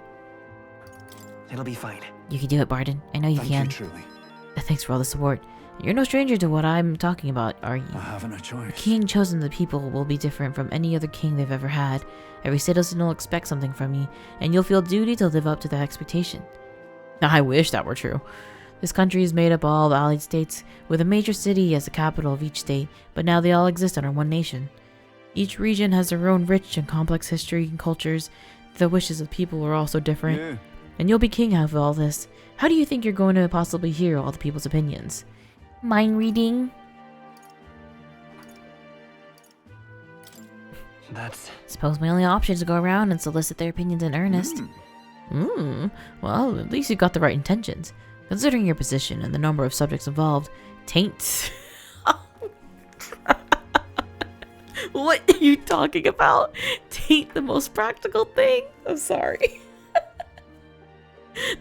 It'll be fine. You can do it, Barden. I know you thank can. you truly. Thanks for all the support. You're no stranger to what I'm talking about, are you? I haven't a The choice. king chosen the people will be different from any other king they've ever had. Every citizen will expect something from you, and you'll feel duty to live up to that expectation. Now, I wish that were true. This country is made up of all the allied states, with a major city as the capital of each state, but now they all exist under one nation. Each region has their own rich and complex history and cultures. The wishes of people are also different. Yeah. And you'll be king of all this. How do you think you're going to possibly hear all the people's opinions? Mind reading? That's... Suppose my only option is to go around and solicit their opinions in earnest. Well, at least you got the right intentions. Considering your position and the number of subjects involved, taint. What are you talking about? Taint the most practical thing? I'm sorry.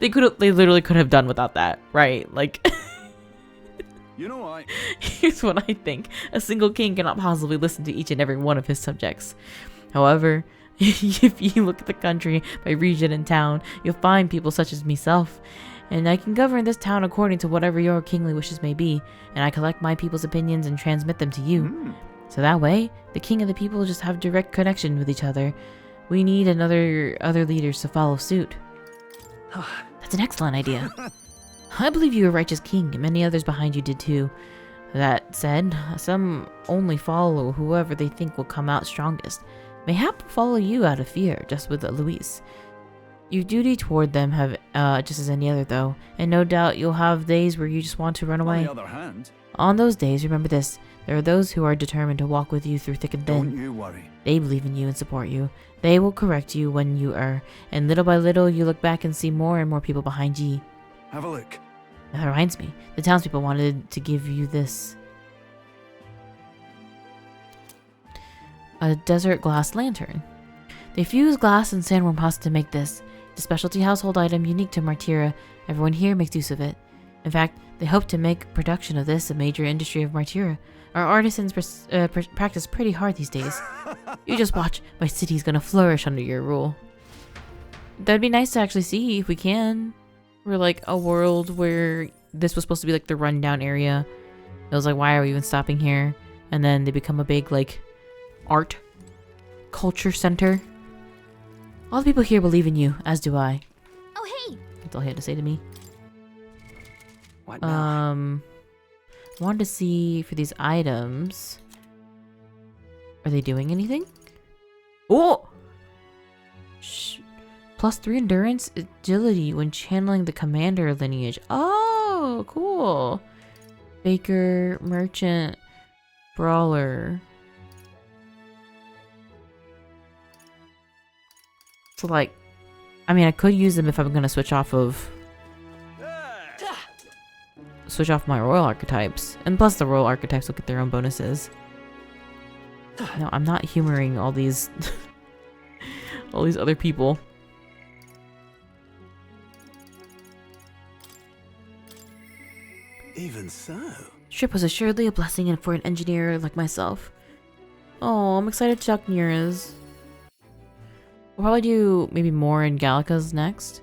They literally could have done without that, right? Like, You know, here's what I think. A single king cannot possibly listen to each and every one of his subjects. However, if you look at the country by region and town, you'll find people such as myself. And I can govern this town according to whatever your kingly wishes may be. And I collect my people's opinions and transmit them to you. So that way, the king and the people just have direct connection with each other. We need other leaders to follow suit. That's an excellent idea. I believe you are a righteous king, and many others behind you did too. That said, some only follow whoever they think will come out strongest. Mayhap follow you out of fear, just with Luis. Your duty toward them have just as any other though, and no doubt you'll have days where you just want to run away. on the other hand, On those days, remember this. There are those who are determined to walk with you through thick and thin. don't you worry. They believe in you and support you. They will correct you when you err, and little by little you look back and see more and more people behind ye. Have a look. That reminds me, the townspeople wanted to give you this. A desert glass lantern. They fuse glass and sandworm husk to make this. It's a specialty household item unique to Martira. Everyone here makes use of it. In fact, they hope to make production of this a major industry of Martira. Our artisans practice pretty hard these days. You just watch, my city's gonna flourish under your rule. That'd be nice to actually see if we can. We're like a world where this was supposed to be like the rundown area. It was like, why are we even stopping here? And then they become a big like art culture center. All the people here believe in you, as do I. Oh, hey! That's all he had to say to me. What now? Wanted to see for these items. Are they doing anything? Oh! Shh. +3 endurance, agility when channeling the commander lineage. Oh, cool. Baker, merchant, brawler. So like, I mean, I could use them if I'm gonna switch off my royal archetypes. And plus the royal archetypes will get their own bonuses. No, I'm not humoring all these all these other people. Even so. Trip was assuredly a blessing for an engineer like myself. Oh, I'm excited to talk Nira's. We'll probably do maybe more in Gallica's next.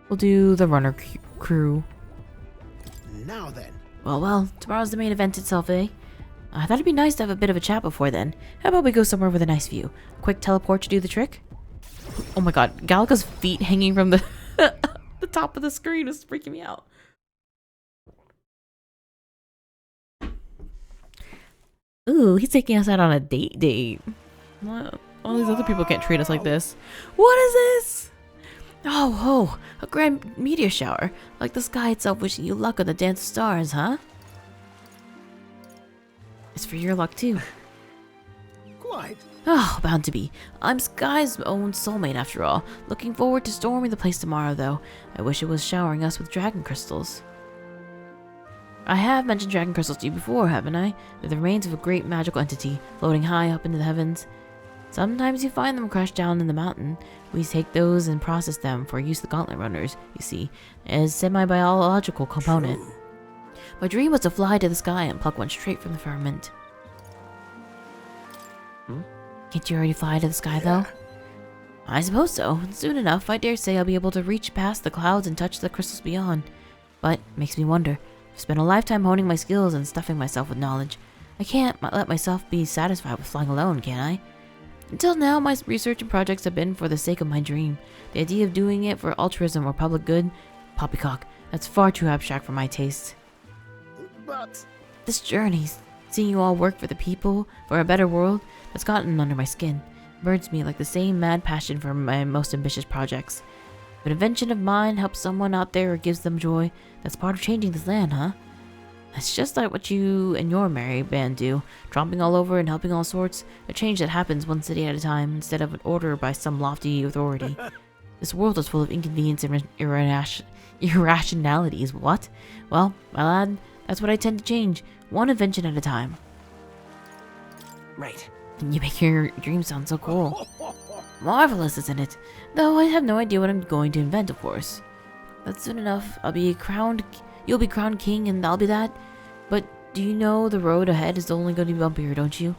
We'll do the runner crew. Now then. Well, tomorrow's the main event itself, eh? I thought it'd be nice to have a bit of a chat before then. How about we go somewhere with a nice view? Quick teleport to do the trick? Oh my god, Gallica's feet hanging from the the top of the screen is freaking me out. Ooh, he's taking us out on a date. What? All these other people can't treat us like this. What is this? Oh, a grand meteor shower. Like the sky itself wishing you luck on the dance of stars, huh? It's for your luck too. Quite. Oh, bound to be. I'm Sky's own soulmate after all. Looking forward to storming the place tomorrow though. I wish it was showering us with dragon crystals. I have mentioned dragon crystals to you before, haven't I? They're the remains of a great magical entity, floating high up into the heavens. Sometimes you find them crashed down in the mountain. We take those and process them for use of the gauntlet runners, you see, as semi-biological component. True. My dream was to fly to the sky and pluck one straight from the firmament. Can't you already fly to the sky though? I suppose so. Soon enough, I dare say I'll be able to reach past the clouds and touch the crystals beyond. But it makes me wonder. I've spent a lifetime honing my skills and stuffing myself with knowledge. I can't let myself be satisfied with flying alone, can I? Until now, my research and projects have been for the sake of my dream. The idea of doing it for altruism or public good? Poppycock, that's far too abstract for my taste. But This journey, seeing you all work for the people, for a better world, has gotten under my skin. Burns me like the same mad passion for my most ambitious projects. If an invention of mine helps someone out there or gives them joy, that's part of changing this land, huh? It's just like what you and your merry band do, tromping all over and helping all sorts, a change that happens one city at a time instead of an order by some lofty authority. This world is full of inconvenience and irrationalities, what? Well, my lad, that's what I tend to change, one invention at a time. Right. You make your dream sound so cool. Marvelous, isn't it? Though I have no idea what I'm going to invent, of course. But soon enough, you'll be crowned king and I'll be that. But do you know the road ahead is only going to be bumpier, don't you?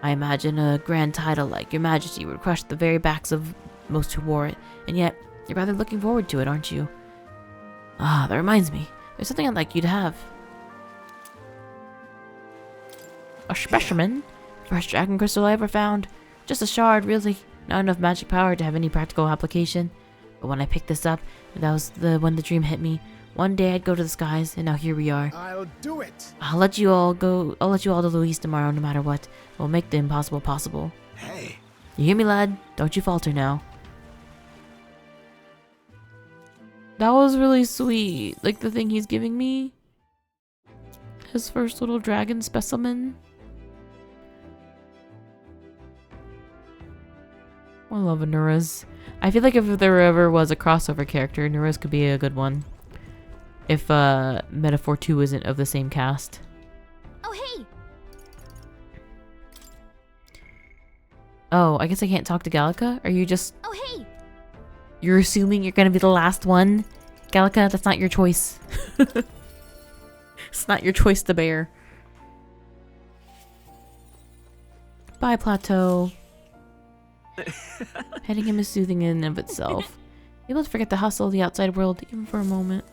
I imagine a grand title like Your Majesty would crush the very backs of most who wore it, and yet you're rather looking forward to it, aren't you? Ah, that reminds me. There's something I'd like you to have. A specimen? First dragon crystal I ever found. Just a shard, really. Not enough magic power to have any practical application. But when I picked this up, that was when the dream hit me. One day I'd go to the skies, and now here we are. I'll do it. I'll let you all to Louise tomorrow, no matter what. We'll make the impossible possible. Hey. You hear me, lad? Don't you falter now. That was really sweet. Like the thing he's giving me. His first little dragon specimen. I love Nura's. I feel like if there ever was a crossover character, Nura's could be a good one. If Metaphor 2 isn't of the same cast. Oh, hey! Oh, I guess I can't talk to Gallica? Are you just... Oh, hey! You're assuming you're gonna be the last one? Gallica, that's not your choice. It's not your choice to bear. Bye, Plateau. Petting him is soothing in and of itself. You must forget the hustle of the outside world, even for a moment.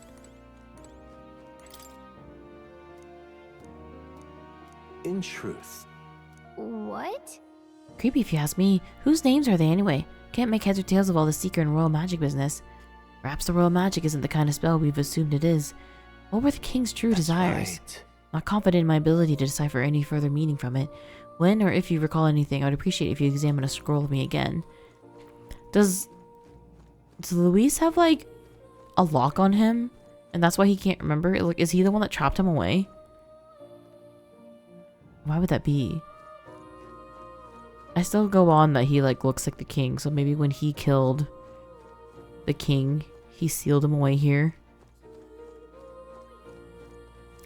In truth. What? Creepy if you ask me. Whose names are they anyway? Can't make heads or tails of all the secret and royal magic business. Perhaps the royal magic isn't the kind of spell we've assumed it is. What were the king's true desires? Right. not confident in my ability to decipher any further meaning from it. When or if you recall anything, I would appreciate if you examine a scroll of me again. Does Luis have, like, a lock on him? And that's why he can't remember? Like, is he the one that trapped him away? Why would that be? I still go on that he, like, looks like the king. So maybe when he killed the king, he sealed him away here.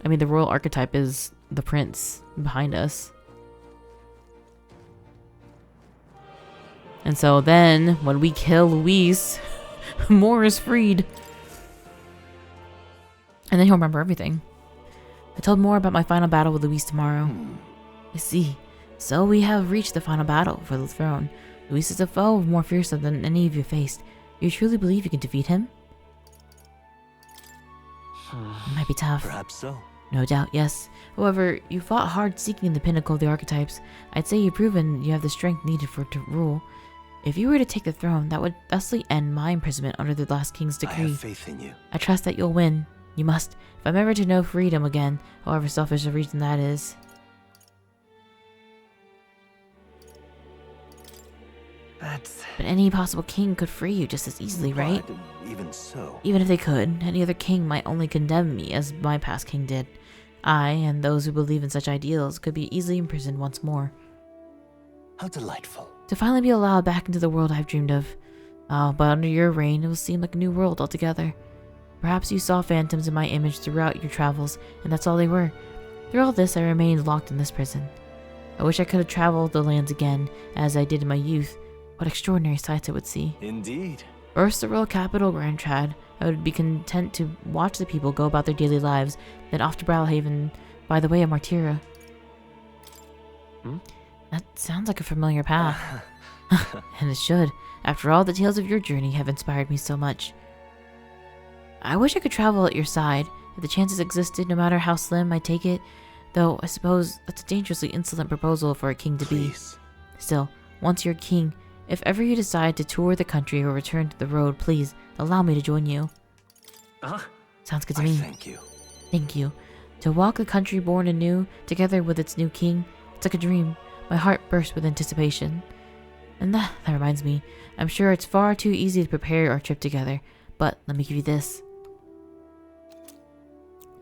I mean, the royal archetype is the prince behind us. And so then, when we kill Luis, Moore is freed. And then he'll remember everything. I told Moore about my final battle with Luis tomorrow. I see. So we have reached the final battle for the throne. Luis is a foe more fearsome than any of you faced. You truly believe you can defeat him? It might be tough. Perhaps so. No doubt, yes. However, you fought hard seeking the pinnacle of the archetypes. I'd say you've proven you have the strength needed to rule. If you were to take the throne, that would thusly end my imprisonment under the last king's decree. I have faith in you. I trust that you'll win. You must. If I'm ever to know freedom again, however selfish a reason that is. But any possible king could free you just as easily, right? But even so. Even if they could, any other king might only condemn me as my past king did. I, and those who believe in such ideals, could be easily imprisoned once more. How delightful. To finally be allowed back into the world I've dreamed of. Oh, but under your reign, it will seem like a new world altogether. Perhaps you saw phantoms in my image throughout your travels, and that's all they were. Through all this, I remained locked in this prison. I wish I could have traveled the lands again, as I did in my youth. What extraordinary sights I would see. Indeed. First, the royal capital, Grand Trad. I would be content to watch the people go about their daily lives, then off to Brawlhaven, by the way of Martyra. That sounds like a familiar path. And it should. After all, the tales of your journey have inspired me so much. I wish I could travel at your side. If the chances existed, no matter how slim, I'd take it. Though, I suppose that's a dangerously insolent proposal for a king to Please. be. Still, once you're king, if ever you decide to tour the country or return to the road, please, allow me to join you. Sounds good to me. Thank you. Thank you. To walk the country born anew, together with its new king, it's like a dream. My heart bursts with anticipation. And that reminds me, I'm sure it's far too easy to prepare our trip together, but let me give you this.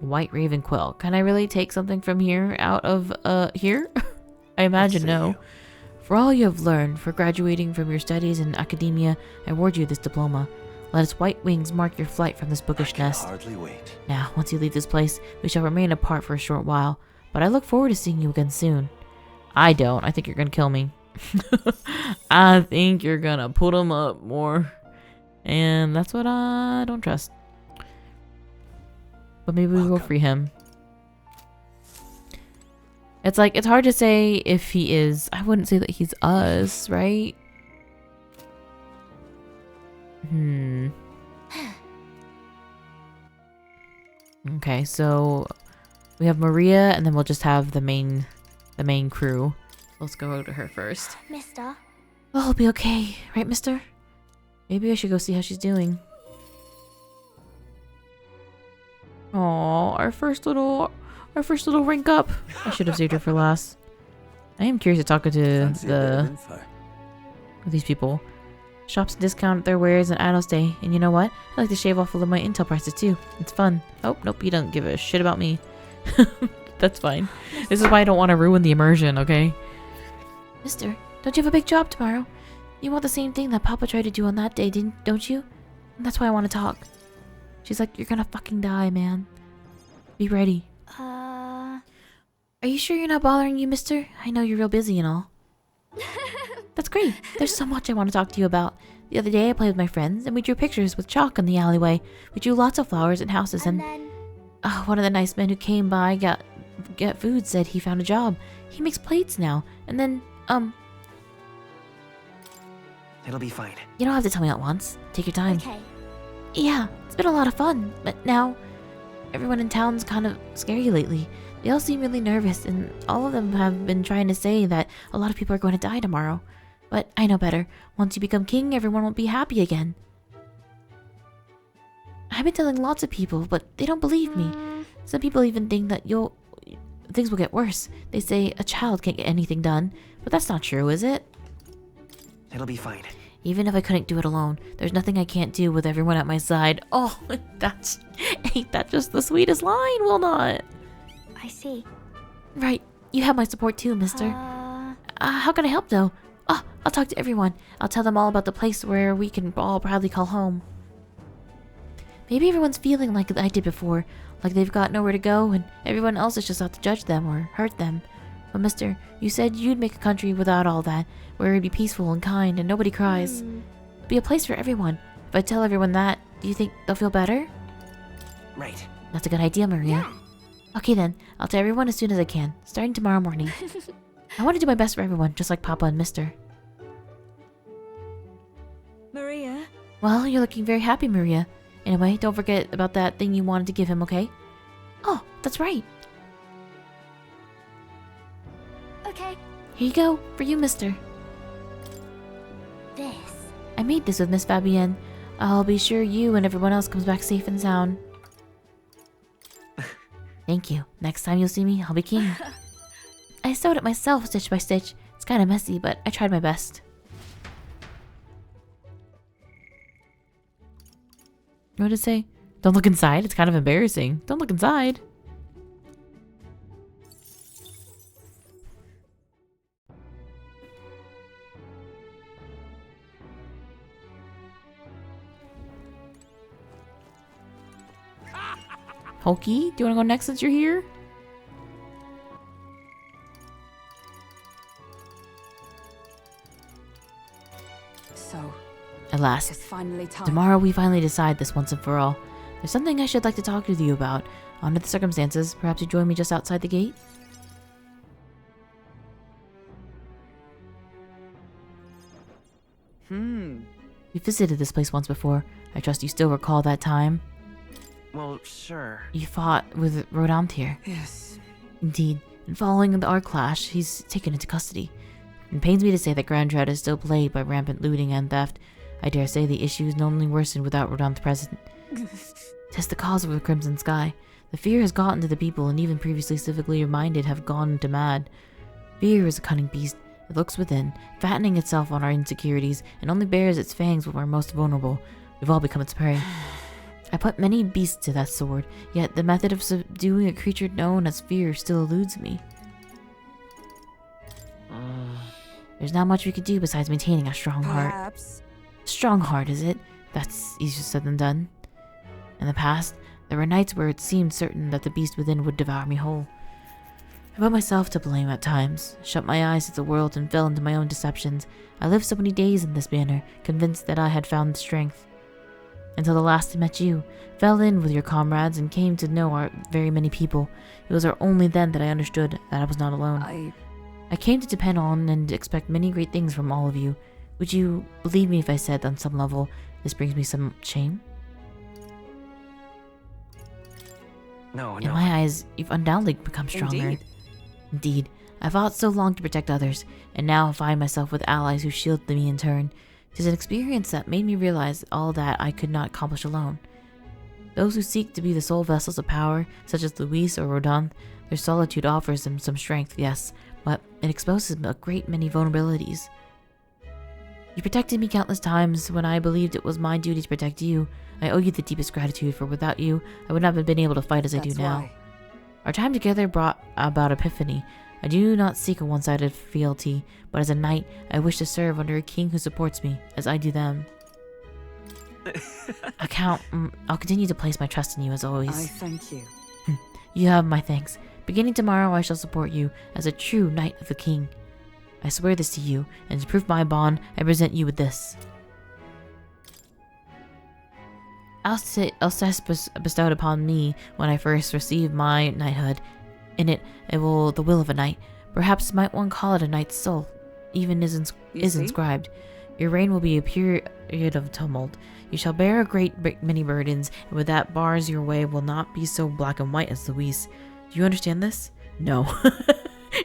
White Raven Quill. Can I really take something from here out of, here? I imagine no. For all you have learned, for graduating from your studies in academia, I award you this diploma. Let its white wings mark your flight from this bookish nest. I can hardly wait. Now, once you leave this place, we shall remain apart for a short while, but I look forward to seeing you again soon. I don't. I think you're gonna kill me. I think you're gonna put him up more. And that's what I don't trust. But maybe we will free him. It's like, it's hard to say if he is. I wouldn't say that he's us, right? Okay, so we have Maria, and then we'll just have the main crew. Let's go to her first. Mister? Oh, it'll be okay, right, mister? Maybe I should go see how she's doing. Oh, our first little rank up. I should have saved her for last. I am curious to talk to these people. Shops discount their wares and Idle Day, and you know what? I like to shave off all of my intel prices too. It's fun. Oh, nope, you don't give a shit about me. That's fine. This is why I don't want to ruin the immersion, okay? Mister, don't you have a big job tomorrow? You want the same thing that Papa tried to do on that day, don't you? And that's why I want to talk. She's like, you're gonna fucking die, man. Be ready. Are you sure you're not bothering you, mister? I know you're real busy and all. That's great. There's so much I want to talk to you about. The other day I played with my friends and we drew pictures with chalk in the alleyway. We drew lots of flowers and houses and then... one of the nice men who came by get food said he found a job. He makes plates now. And then, It'll be fine. you don't have to tell me at once. Take your time. Okay. Yeah, it's been a lot of fun, but now everyone in town's kind of scary lately. They all seem really nervous, and all of them have been trying to say that a lot of people are going to die tomorrow. But I know better. Once you become king, everyone will be happy again. I've been telling lots of people, but they don't believe me. Some people even think that things will get worse. They say a child can't get anything done, but that's not true, is it? It'll be fine. Even if I couldn't do it alone, there's nothing I can't do with everyone at my side. Oh, ain't that just the sweetest line, will not? I see. Right, you have my support too, mister. How can I help though? Oh, I'll talk to everyone. I'll tell them all about the place where we can all proudly call home. Maybe everyone's feeling like I did before, like they've got nowhere to go and everyone else is just out to judge them or hurt them. But mister, you said you'd make a country without all that, where it'd be peaceful and kind and nobody cries. It'd be a place for everyone. If I tell everyone that, do you think they'll feel better? Right. That's a good idea, Maria. Okay then, I'll tell everyone as soon as I can, starting tomorrow morning. I want to do my best for everyone, just like Papa and Mister. Maria? Well, you're looking very happy, Maria. Anyway, don't forget about that thing you wanted to give him, okay? Oh, that's right. Okay. Here you go, for you, Mister. This. I made this with Miss Fabienne. I'll be sure you and everyone else comes back safe and sound. Thank you. Next time you'll see me, I'll be king. I sewed it myself, stitch by stitch. It's kind of messy, but I tried my best. What did it say? Don't look inside. It's kind of embarrassing. Don't look inside. Hokey, do you want to go next since you're here? So, Alas, it's finally time. tomorrow we finally decide this once and for all. There's something I should like to talk with you about. Under the circumstances, perhaps you join me just outside the gate? We visited this place once before. I trust you still recall that time. Well, sure. You fought with Rodant here. Yes. Indeed, and following our clash, he's taken into custody. It pains me to say that Grand Dread is still plagued by rampant looting and theft. I dare say the issue is only worsened without Rodant present. 'Tis the cause of the Crimson Sky. The fear has gotten to the people, and even previously civically minded have gone to mad. Fear is a cunning beast. It looks within, fattening itself on our insecurities, and only bares its fangs when we're most vulnerable. We've all become its prey. I put many beasts to that sword, yet the method of subduing a creature known as fear still eludes me. There's not much we could do besides maintaining a strong heart. Perhaps. Strong heart, is it? That's easier said than done. In the past, there were nights where it seemed certain that the beast within would devour me whole. I put myself to blame at times, shut my eyes to the world and fell into my own deceptions. I lived so many days in this manner, convinced that I had found strength. Until the last I met you, fell in with your comrades and came to know our very many people. It was only then that I understood that I was not alone. I came to depend on and expect many great things from all of you. Would you believe me if I said on some level, this brings me some shame? No. In my eyes, you've undoubtedly become stronger. Indeed. I fought so long to protect others, and now I find myself with allies who shield me in turn. 'Tis an experience that made me realize all that I could not accomplish alone. Those who seek to be the sole vessels of power, such as Luis or Rodin, their solitude offers them some strength, yes, but it exposes them a great many vulnerabilities. You protected me countless times when I believed it was my duty to protect you. I owe you the deepest gratitude, for without you, I would not have been able to fight as I do now. Why. Our time together brought about epiphany. I do not seek a one-sided fealty, but as a knight, I wish to serve under a king who supports me, as I do them. I'll continue to place my trust in you as always. I thank you. You have my thanks. Beginning tomorrow, I shall support you as a true knight of the king. I swear this to you, and to prove my bond, I present you with this. Alceste bestowed upon me when I first received my knighthood. In it the will of a knight. Perhaps might one call it a knight's soul, even is inscribed. Your reign will be a period of tumult. You shall bear a great many burdens, and with that bars your way will not be so black and white as Luis. Do you understand this? No.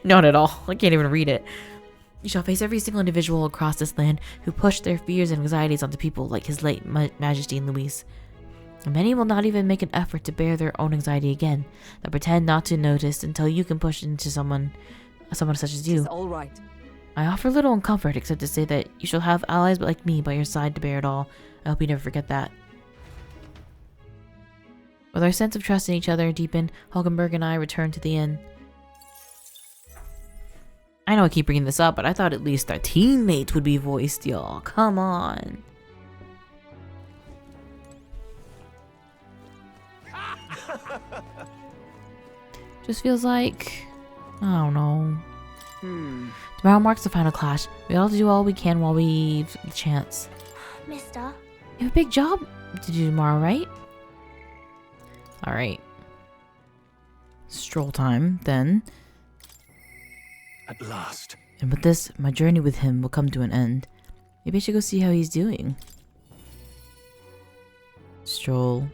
Not at all. I can't even read it. You shall face every single individual across this land who pushed their fears and anxieties onto people like his late Majesty and Luis. And many will not even make an effort to bear their own anxiety again. They'll pretend not to notice until you can push into someone such as you. It's all right. I offer little in comfort except to say that you shall have allies like me by your side to bear it all. I hope you never forget that. With our sense of trust in each other deepened, Hulkenberg and I returned to the inn. I know I keep bringing this up, but I thought at least our teammates would be voiced, y'all. Come on. Just feels like... I don't know. Tomorrow marks the final clash. We all have to do all we can while we have the chance. Mister. You have a big job to do tomorrow, right? Alright. Stroll time, then. At last. And with this, my journey with him will come to an end. Maybe I should go see how he's doing. Stroll.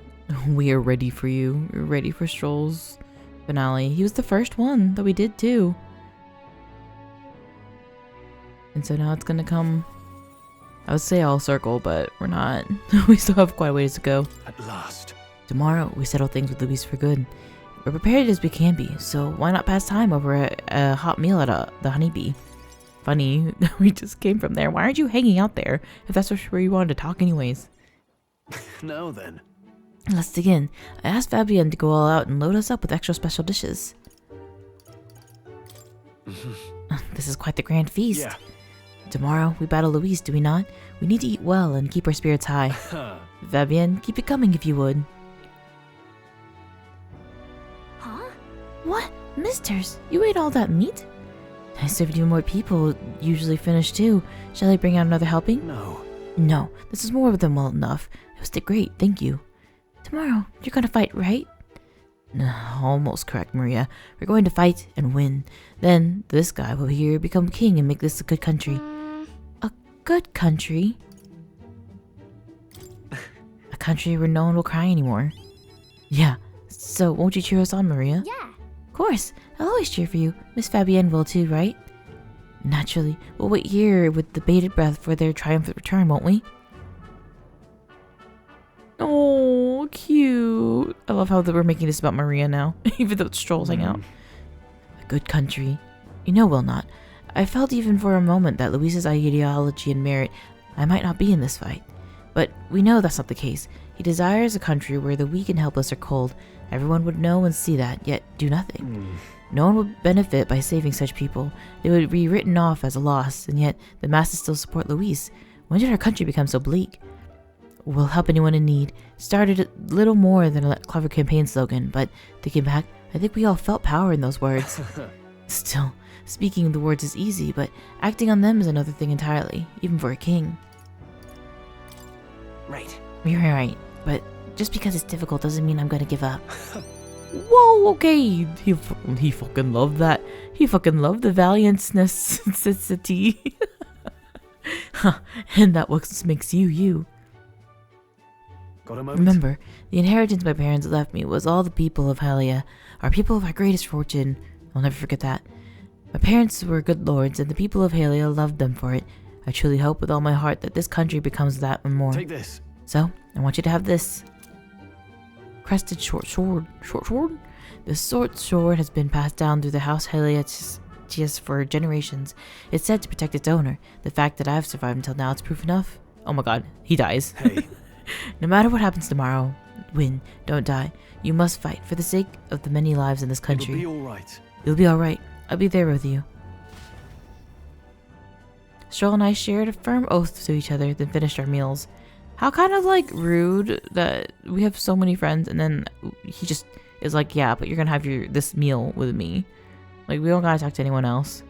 We are ready for you. We're ready for Stroll's finale. He was the first one that we did too. And so now it's gonna come... I would say all circle, but we're not. We still have quite a ways to go. At last. Tomorrow, we settle things with Luis for good. We're prepared as we can be, so why not pass time over a hot meal at the Honeybee? Funny, we just came from there. Why aren't you hanging out there if that's where you wanted to talk anyways? Now then. Let's dig in. I asked Fabienne to go all out and load us up with extra special dishes. This is quite the grand feast. Yeah. Tomorrow, we battle Luis, do we not? We need to eat well and keep our spirits high. Fabienne, keep it coming if you would. Huh? What? Misters, you ate all that meat? I served you more people, usually finish too. Shall I bring out another helping? No. No, this is more than well enough. It was great, thank you. Tomorrow, you're gonna fight, right? Almost correct, Maria. We're going to fight and win. Then, this guy will here become king and make this a good country. A good country? A country where no one will cry anymore. Yeah, so won't you cheer us on, Maria? Yeah. Of course, I'll always cheer for you. Miss Fabienne will too, right? Naturally, we'll wait here with the bated breath for their triumphant return, won't we? Oh, cute. I love how we're making this about Maria now, even though it's Stroll's hangout. A good country. You know, will not. I felt even for a moment that Luis's ideology and merit, I might not be in this fight. But we know that's not the case. He desires a country where the weak and helpless are cold. Everyone would know and see that, yet do nothing. No one would benefit by saving such people. They would be written off as a loss, and yet the masses still support Luis. When did our country become so bleak? We'll help anyone in need. Started a little more than a clever campaign slogan, but thinking back, I think we all felt power in those words. Still, speaking the words is easy, but acting on them is another thing entirely, even for a king. Right. You're right, but just because it's difficult doesn't mean I'm gonna give up. Whoa, okay. He fucking loved that. He fucking loved the valiantness. And that what makes you, you. Got a moment? Remember, the inheritance my parents left me was all the people of Helia, our people of our greatest fortune. I'll never forget that. My parents were good lords, and the people of Helia loved them for it. I truly hope with all my heart that this country becomes that and more. Take this. So, I want you to have this. Crested short sword. Short sword? This short sword has been passed down through the House Heliatius for generations. It's said to protect its owner. The fact that I've survived until now is proof enough. Oh my god, he dies. Hey. No matter what happens tomorrow, win, don't die. You must fight for the sake of the many lives in this country. It'll be all right. You'll be alright. I'll be there with you. Stroll and I shared a firm oath to each other, then finished our meals. How kind of like rude that we have so many friends and then he just is like, yeah, but you're gonna have this meal with me. Like, we don't gotta talk to anyone else.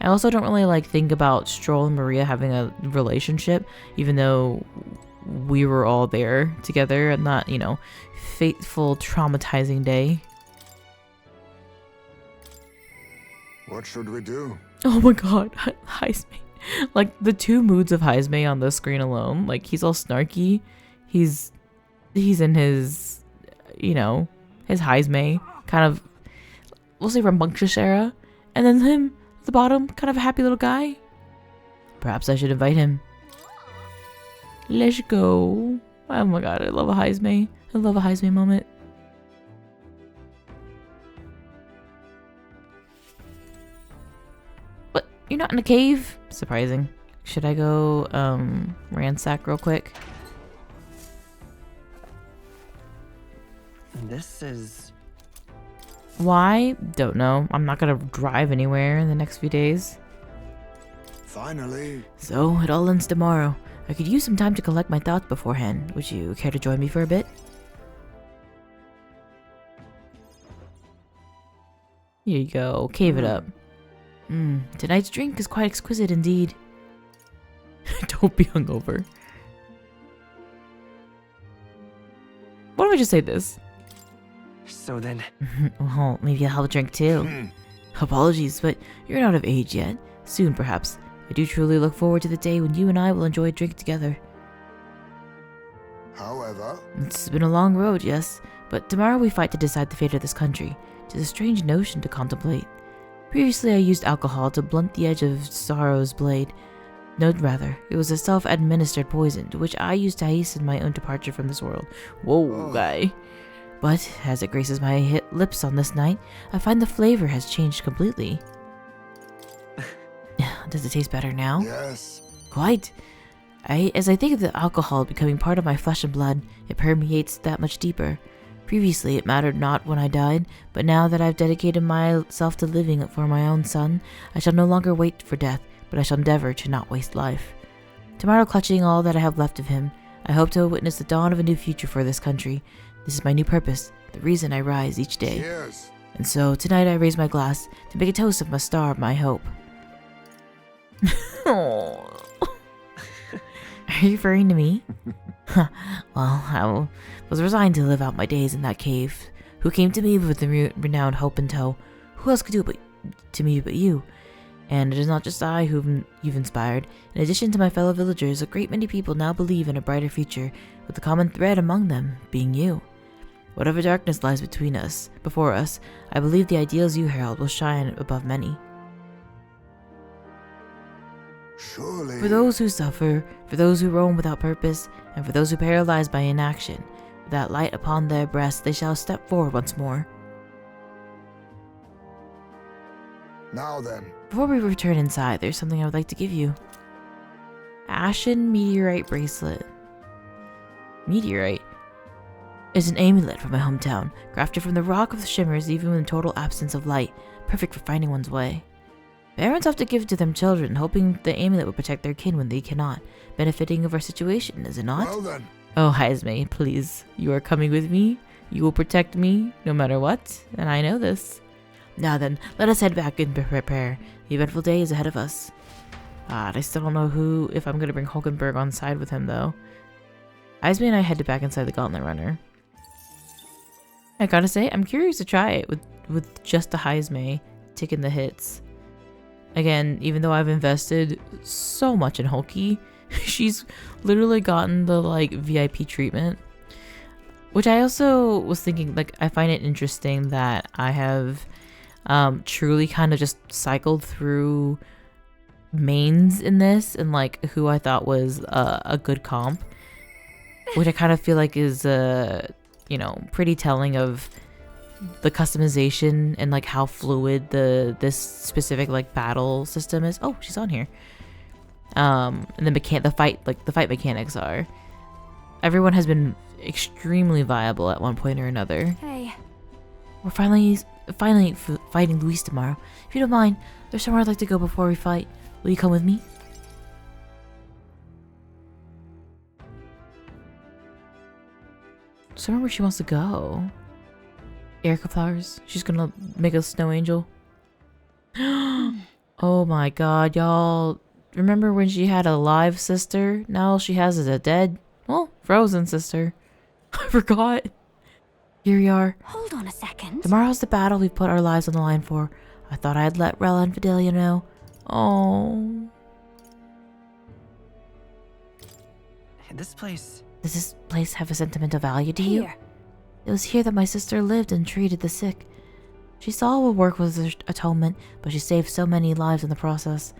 I also don't really like think about Stroll and Maria having a relationship, even though we were all there together on that, fateful, traumatizing day. What should we do? Oh my god, Heisme. Like, the two moods of Heisme on the screen alone. Like, he's all snarky. He's in his, his Heisme kind of, we'll say rambunctious era. And then him, at the bottom, kind of a happy little guy. Perhaps I should invite him. Let's go. Oh my god, I love a Heisme. I love a Heisme moment. What? You're not in a cave? Surprising. Should I go ransack real quick? This is... Why? Don't know. I'm not gonna drive anywhere in the next few days. Finally. So, it all ends tomorrow. I could use some time to collect my thoughts beforehand. Would you care to join me for a bit? Here you go. Cave it up. Tonight's drink is quite exquisite indeed. Don't be hungover. Why don't I just say this? So then... Well, maybe I'll have a drink too. Apologies, but you're not of age yet. Soon, perhaps. I do truly look forward to the day when you and I will enjoy a drink together. However, It's been a long road, yes, but tomorrow we fight to decide the fate of this country. It is a strange notion to contemplate. Previously I used alcohol to blunt the edge of sorrow's blade. No, rather, it was a self-administered poison, to which I used to hasten my own departure from this world. Whoa, guy. But, as it graces my lips on this night, I find the flavor has changed completely. Does it taste better now? yes. Quite. As I think of the alcohol becoming part of my flesh and blood, it permeates that much deeper. Previously, it mattered not when I died, but now that I've dedicated myself to living for my own son, I shall no longer wait for death, but I shall endeavor to not waste life. Tomorrow, clutching all that I have left of him, I hope to witness the dawn of a new future for this country. This is my new purpose, the reason I rise each day. Cheers. And so, tonight I raise my glass to make a toast of my star of my hope. Are you referring to me? Well, I was resigned to live out my days in that cave. Who came to me with the renowned hope in tow? Who else could do it to me but you? And it is not just I whom you've inspired. In addition to my fellow villagers, a great many people now believe in a brighter future, with the common thread among them being you. Whatever darkness lies before us, I believe the ideals you herald will shine above many. Surely. For those who suffer, for those who roam without purpose, and for those who paralyzed by inaction, with that light upon their breasts they shall step forward once more. Now then. Before we return inside, there's something I would like to give you. Ashen Meteorite Bracelet. Meteorite is an amulet from my hometown, crafted from the rock of the shimmers even in total absence of light, perfect for finding one's way. Parents have to give it to their children, hoping the amulet will protect their kin when they cannot, benefiting of our situation, is it not? Well then. Oh, Heisme, please. You are coming with me. You will protect me, no matter what, and I know this. Now then, let us head back and prepare. The eventful day is ahead of us. I still don't know if I'm going to bring Hulkenberg on side with him, though. Heisme and I head back inside the Gauntlet Runner. I gotta say, I'm curious to try it with just the Heisme taking the hits. Again, even though I've invested so much in Hulky, she's literally gotten the VIP treatment. Which I also was thinking, I find it interesting that I have truly kind of just cycled through mains in this and who I thought was a good comp. Which I kind of feel like is, pretty telling of the customization and how fluid this specific battle system is. Oh, she's on here. And the fight mechanics are. Everyone has been extremely viable at one point or another. Hey. We're finally fighting Luis tomorrow. If you don't mind, there's somewhere I'd like to go before we fight. Will you come with me? Somewhere where she wants to go. Erica Flowers. She's gonna make a snow angel. Oh my god, y'all. Remember when she had a live sister? Now all she has is a dead, frozen sister. I forgot. Here we are. Hold on a second. Tomorrow's the battle we put our lives on the line for. I thought I'd let Rella and Fidelia know. Oh. This place... Does this place have a sentimental value to you? Here. It was here that my sister lived and treated the sick. She saw what work was atonement, but she saved so many lives in the process.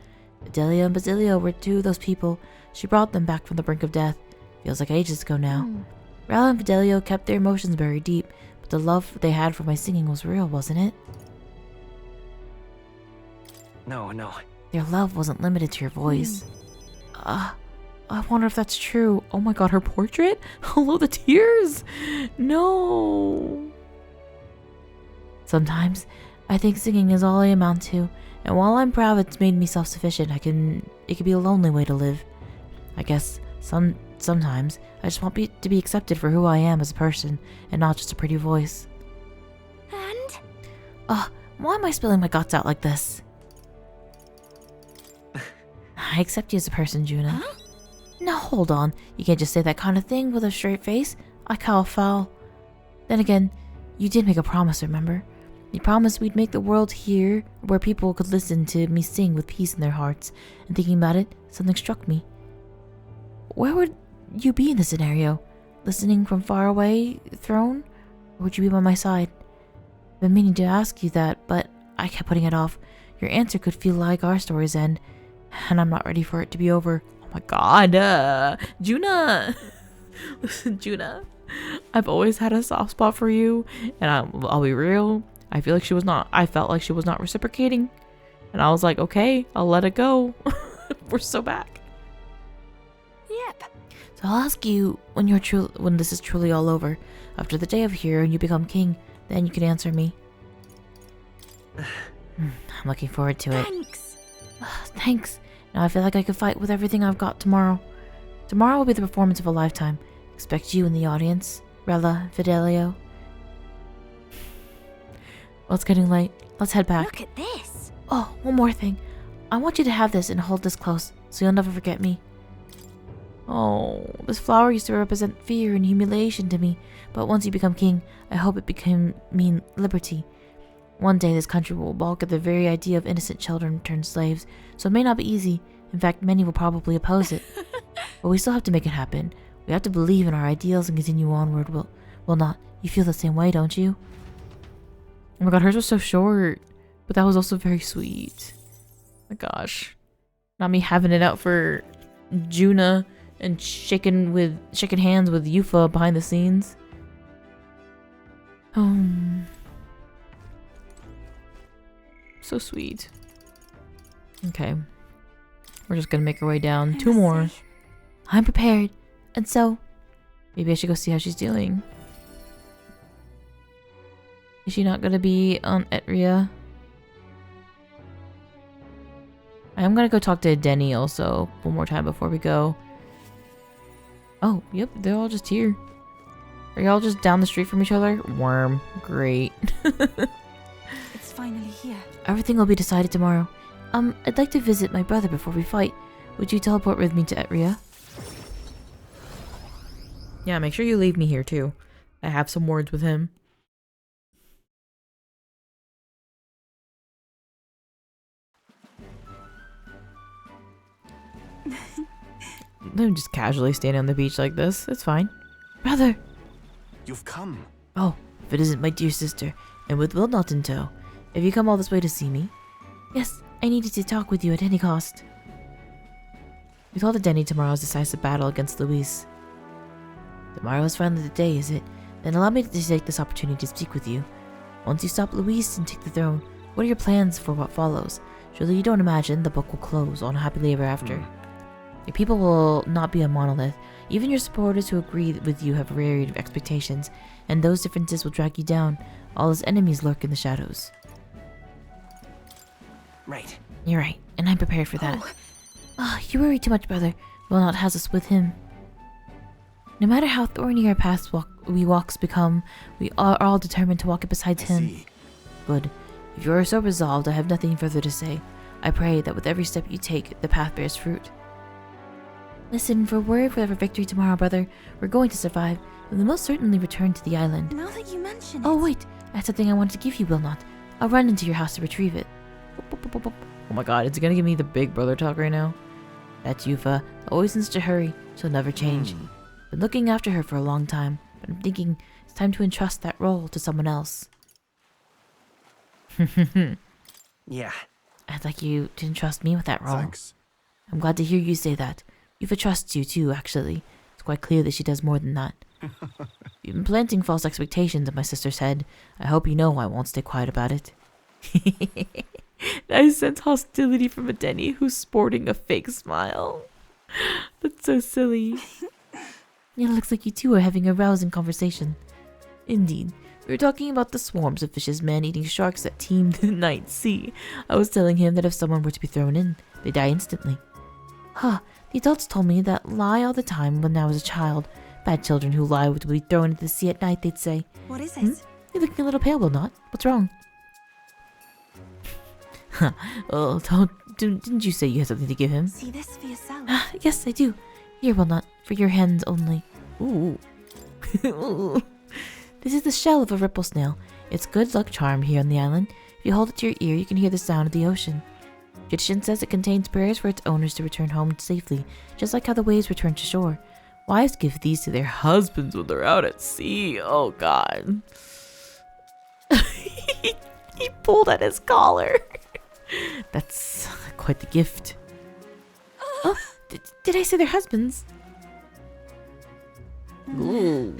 Fidelia and Basilio were two of those people. She brought them back from the brink of death. Feels like ages ago now. Rala and Fidelio kept their emotions buried deep, but the love they had for my singing was real, wasn't it? No. Their love wasn't limited to your voice. I wonder if that's true. Oh my god, her portrait? Hello, the tears! No! Sometimes, I think singing is all I amount to, and while I'm proud it's made me self-sufficient, it can be a lonely way to live. I guess sometimes I just want to be accepted for who I am as a person, and not just a pretty voice. And? Why am I spilling my guts out like this? I accept you as a person, Juna. Huh? Now hold on, you can't just say that kind of thing with a straight face. I call foul. Then again, you did make a promise, remember? You promised we'd make the world here where people could listen to me sing with peace in their hearts. And thinking about it, something struck me. Where would you be in this scenario? Listening from far away, throne? Or would you be by my side? I've been meaning to ask you that, but I kept putting it off. Your answer could feel like our story's end, and I'm not ready for it to be over. Oh my god, Juna! Listen, Juna, I've always had a soft spot for you, and I'll be real. I felt like she was not reciprocating, and I was like, okay, I'll let it go. We're so back. Yep. So I'll ask you when this is truly all over, after the day of here and you become king, then you can answer me. I'm looking forward to it. Thanks. Thanks. Now I feel like I could fight with everything I've got tomorrow. Tomorrow will be the performance of a lifetime. Expect you in the audience, Rella, Fidelio. Well, it's getting late. Let's head back. Look at this. Oh, one more thing. I want you to have this and hold this close, so you'll never forget me. Oh, this flower used to represent fear and humiliation to me, but once you become king, I hope it mean liberty. One day this country will balk at the very idea of innocent children turned slaves, so it may not be easy. In fact, many will probably oppose it. But we still have to make it happen. We have to believe in our ideals and continue onward. Will not. You feel the same way, don't you? Oh my god, hers was so short, but that was also very sweet. Oh my gosh. Not me having it out for Juna and shaking hands with Yufa behind the scenes. So sweet. Okay. We're just gonna make our way down. Two more. I'm prepared. And so, maybe I should go see how she's doing. Is she not gonna be on Etria? I'm gonna go talk to Denny also one more time before we go. Oh, yep, they're all just here. Are y'all just down the street from each other? Worm. Great. It's finally here. Everything will be decided tomorrow. I'd like to visit my brother before we fight. Would you teleport with me to Etria? Yeah, make sure you leave me here too. I have some words with him. I'm just casually standing on the beach like this. It's fine. Brother! You've come. Oh, if it isn't my dear sister, and with Will not in tow. Have you come all this way to see me? Yes, I needed to talk with you at any cost. We call to Denny tomorrow's decisive battle against Luis. Tomorrow is finally the day, is it? Then allow me to take this opportunity to speak with you. Once you stop Luis and take the throne, what are your plans for what follows? Surely you don't imagine the book will close on happily ever after. Your people will not be a monolith. Even your supporters who agree with you have varied expectations, and those differences will drag you down. All his enemies lurk in the shadows. Right. You're right, and I'm prepared for that. You worry too much, brother. Wilnot has us with him. No matter how thorny our paths walks become, we are all determined to walk it beside him. See. Good. If you are so resolved, I have nothing further to say. I pray that with every step you take, the path bears fruit. Listen, for word for victory tomorrow, brother. We're going to survive. We will most certainly return to the island. Now that you mention it. Oh, wait. I had something I wanted to give you, Wilnot. I'll run into your house to retrieve it. Oh my god, it's gonna give me the big brother talk right now. That's Yufa. Always in such a hurry. She'll never change. Been looking after her for a long time, but I'm thinking it's time to entrust that role to someone else. Yeah. I'd like you to entrust me with that role. Thanks. I'm glad to hear you say that. Yufa trusts you too, actually. It's quite clear that she does more than that. You've been planting false expectations in my sister's head. I hope you know I won't stay quiet about it. I sense hostility from a Denny who's sporting a fake smile. That's so silly. It looks like you two are having a rousing conversation. Indeed. We were talking about the swarms of vicious man-eating sharks that teem the night sea. I was telling him that if someone were to be thrown in, they die instantly. Huh. The adults told me that lie all the time when I was a child. Bad children who lie would be thrown into the sea at night, they'd say. What is it? You're looking a little pale, Will Not. What's wrong? Oh, didn't you say you had something to give him? See this for yourself. Yes, I do. Here, Will Not. For your hands only. Ooh. Ooh. This is the shell of a ripple snail. It's good luck charm here on the island. If you hold it to your ear, you can hear the sound of the ocean. Tradition says it contains prayers for its owners to return home safely, just like how the waves return to shore. Wives give these to their husbands when they're out at sea. Oh, God. He pulled at his collar. That's quite the gift. Oh, did I say their husbands? Ooh.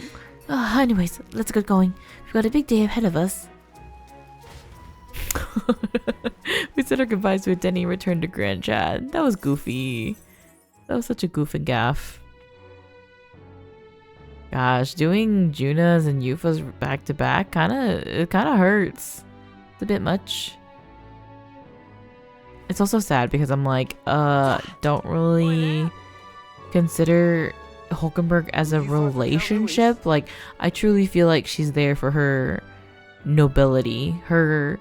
Anyways, let's get going. We've got a big day ahead of us. We said our goodbyes to a Denny and returned to Grand Chad. That was goofy. That was such a goof and gaff. Gosh, doing Junas and Yufas back to back it kinda hurts. It's a bit much. It's also sad because I'm like, don't really consider Hulkenberg as a relationship. Like, I truly feel like she's there for her nobility, her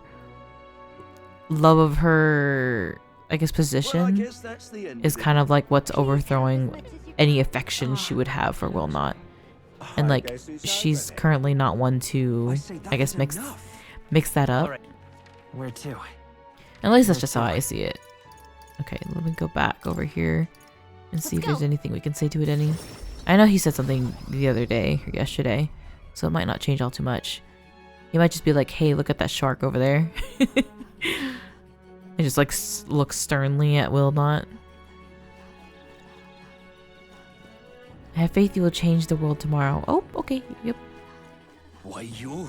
love of her, I guess, position is kind of like what's overthrowing any affection she would have for Will Not. And like, she's currently not one to, I guess, mix that up. Where to? At least that's just how I see it. Okay, let me go back over here and see if there's anything we can say to it. I know he said something the other day or yesterday, so it might not change all too much. He might just be like, hey, look at that shark over there. And just like look sternly at Will Not. I have faith you will change the world tomorrow. Oh, okay, yep. Why you?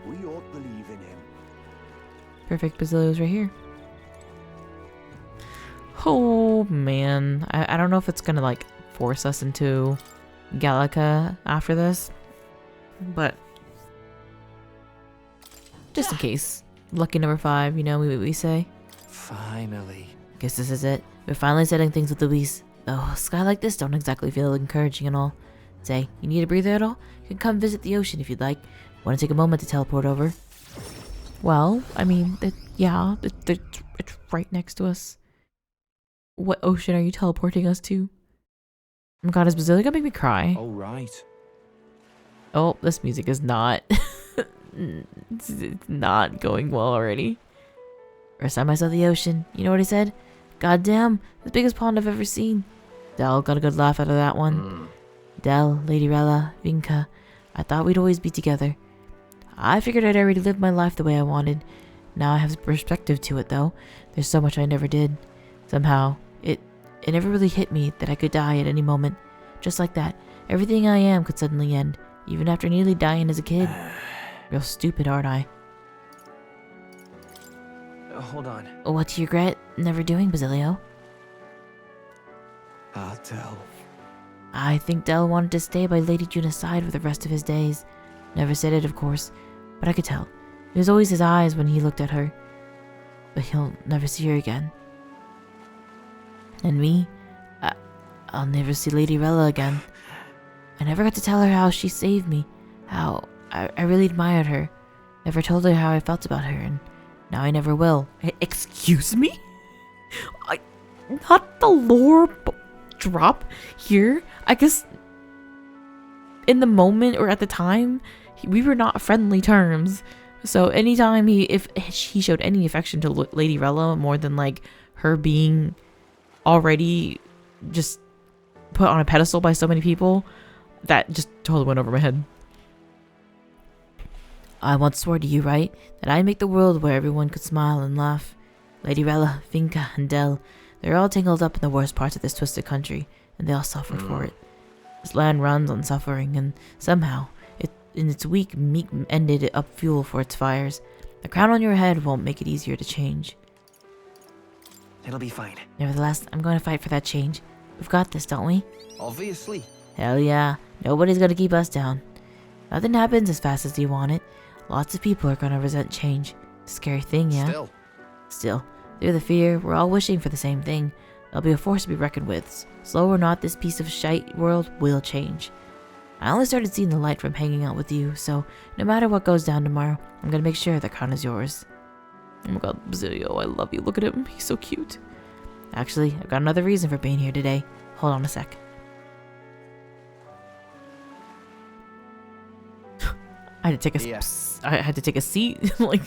We all believe in him. Perfect, Basilio's right here. Oh man, I don't know if it's gonna like force us into Gallica after this, but just in case. Lucky number 5, you know, we say. Finally. Guess this is it. We're finally setting things with Luis. Though a sky like this don't exactly feel encouraging and all. Say, you need a breather at all? You can come visit the ocean if you'd like. Want to take a moment to teleport over? Well, I mean, yeah, it's right next to us. What ocean are you teleporting us to? Oh my god, is Basilio gonna make me cry? All right. Oh, this music is not... it's not going well already. First time I saw the ocean, you know what I said? God damn, the biggest pond I've ever seen. Del got a good laugh out of that one. Del, Lady Rella, Vinka, I thought we'd always be together. I figured I'd already lived my life the way I wanted. Now I have perspective to it though. There's so much I never did. Somehow, it never really hit me that I could die at any moment. Just like that, everything I am could suddenly end, even after nearly dying as a kid. Real stupid, aren't I? Hold on. What do you regret never doing, Basilio? I'll tell. I think Del wanted to stay by Lady Juna's side for the rest of his days. Never said it, of course, but I could tell. It was always his eyes when he looked at her. But he'll never see her again. And me? I'll never see Lady Rella again. I never got to tell her how she saved me. How I really admired her. Never told her how I felt about her, and now I never will. Excuse me? Not the lore drop here? I guess in the moment or at the time, we were not friendly terms. So anytime if he showed any affection to Lady Rella more than like her being already just put on a pedestal by so many people, that just totally went over my head. I once swore to you, right, that I'd make the world where everyone could smile and laugh. Lady Rella, Vinka, and Del, they're all tangled up in the worst parts of this twisted country, and they all suffered for it. This land runs on suffering, and somehow, in its weak meek ended it up fuel for its fires. The crown on your head won't make it easier to change. It'll be fine. Nevertheless, I'm going to fight for that change. We've got this, don't we? Obviously. Hell yeah. Nobody's gonna keep us down. Nothing happens as fast as you want it. Lots of people are gonna resent change. Scary thing, yeah? Still, through the fear, we're all wishing for the same thing. There'll be a force to be reckoned with. Slow or not, this piece of shite world will change. I only started seeing the light from hanging out with you, so no matter what goes down tomorrow, I'm gonna make sure the crown is yours. Oh my god, Basilio, I love you. Look at him. He's so cute. Actually, I've got another reason for being here today. Hold on a sec. I had to take a seat. Like,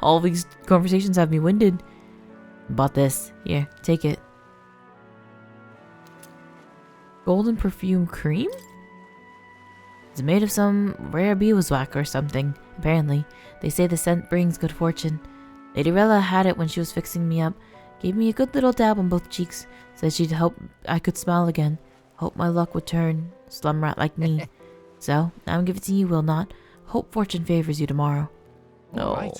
all these conversations have me winded. Bought this. Here, take it. Golden perfume cream? It's made of some rare beeswax or something. Apparently, they say the scent brings good fortune. Lady Rella had it when she was fixing me up. Gave me a good little dab on both cheeks. Said she'd hope I could smile again. Hope my luck would turn. Slum rat like me. So, now I'm giving it to you, will not. Hope fortune favors you tomorrow. No. Right.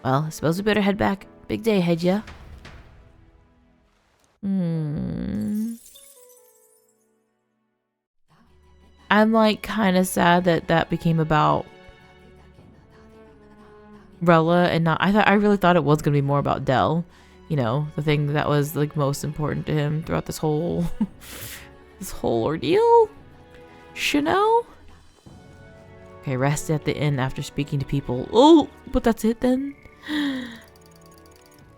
Well, I suppose we better head back. Big day ahead, ya. I'm like kind of sad that that became about Rella and not. I really thought it was gonna be more about Dell. You know, the thing that was like most important to him throughout this whole ordeal. Chanel. Okay, rest at the inn after speaking to people. Oh, but that's it then?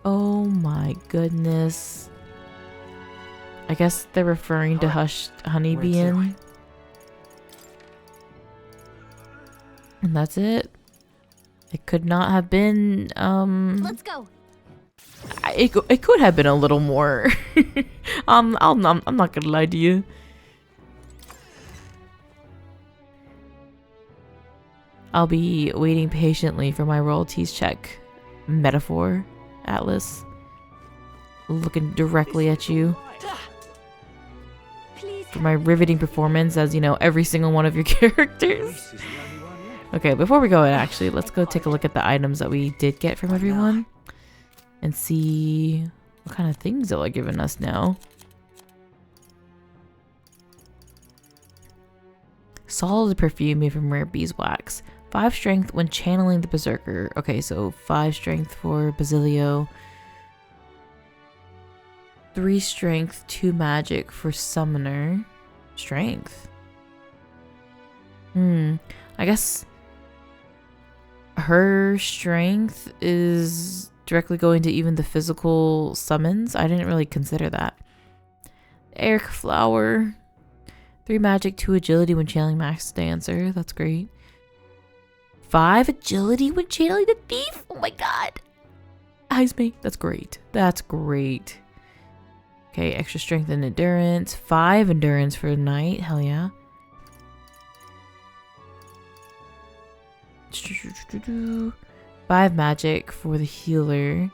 Oh my goodness. I guess they're referring to Hushed Honeybee Inn. And that's it. It could not have been, Let's go. It could have been a little more. I'm not gonna lie to you. I'll be waiting patiently for my royalties check. Metaphor, Atlas. Looking directly at you. Please For my riveting performance as, you know, every single one of your characters. Okay, before we go in, actually, let's go take a look at the items that we did get from everyone. And see what kind of things they're giving us now. Solid perfume made from rare beeswax. 5 strength when channeling the berserker. Okay, so 5 strength for Basilio. 3 strength, 2 magic for summoner. Strength. I guess her strength is directly going to even the physical summons. I didn't really consider that. Eric Flower. 3 magic, 2 agility when channeling Max Dancer. That's great. 5 agility when channeling the thief. Oh my god. Eyesme. That's great. That's great. Okay, extra strength and endurance. 5 endurance for knight. Hell yeah. 5 magic for the healer.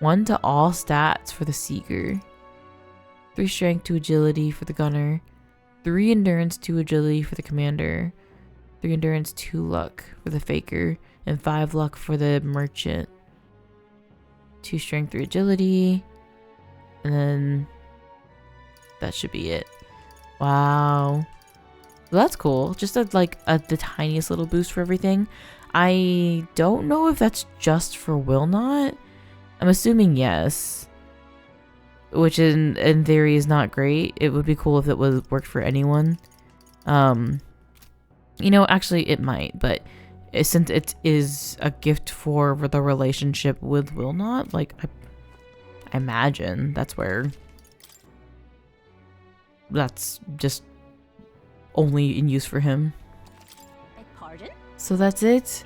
1 to all stats for the seeker. 3 strength, 2 agility for the gunner. 3 endurance, 2 agility for the commander. 3 endurance, 2 luck for the faker. And 5 luck for the merchant. 2 strength, 3 agility. And then that should be it. Wow. Well, that's cool. Just the tiniest little boost for everything. I don't know if that's just for Wilnot. I'm assuming yes. Which in theory is not great. It would be cool if it worked for anyone. You know, actually it might, but since it is a gift for the relationship with Wilnot, like I imagine that's where that's just only in use for him. Pardon? So that's it.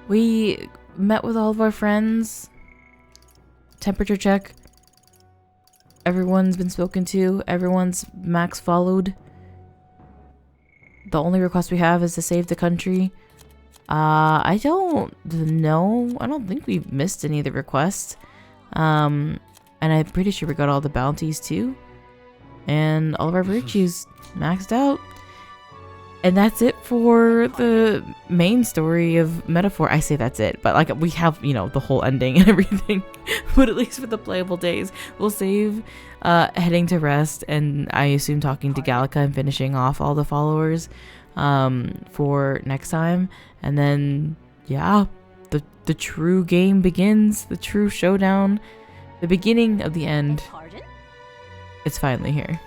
We met with all of our friends. Temperature check. Everyone's been spoken to. Everyone's max followed. The only request we have is to save the country. I don't know. I don't think we missed any of the requests. And I'm pretty sure we got all the bounties too. and all of our virtues maxed out. And that's it for the main story of Metaphor. I say that's it, but like we have, you know, the whole ending and everything. But at least for the playable days, we'll save heading to rest, and I assume talking to Gallica and finishing off all the followers for next time. And then, yeah, the true game begins, the true showdown, the beginning of the end. It's finally here.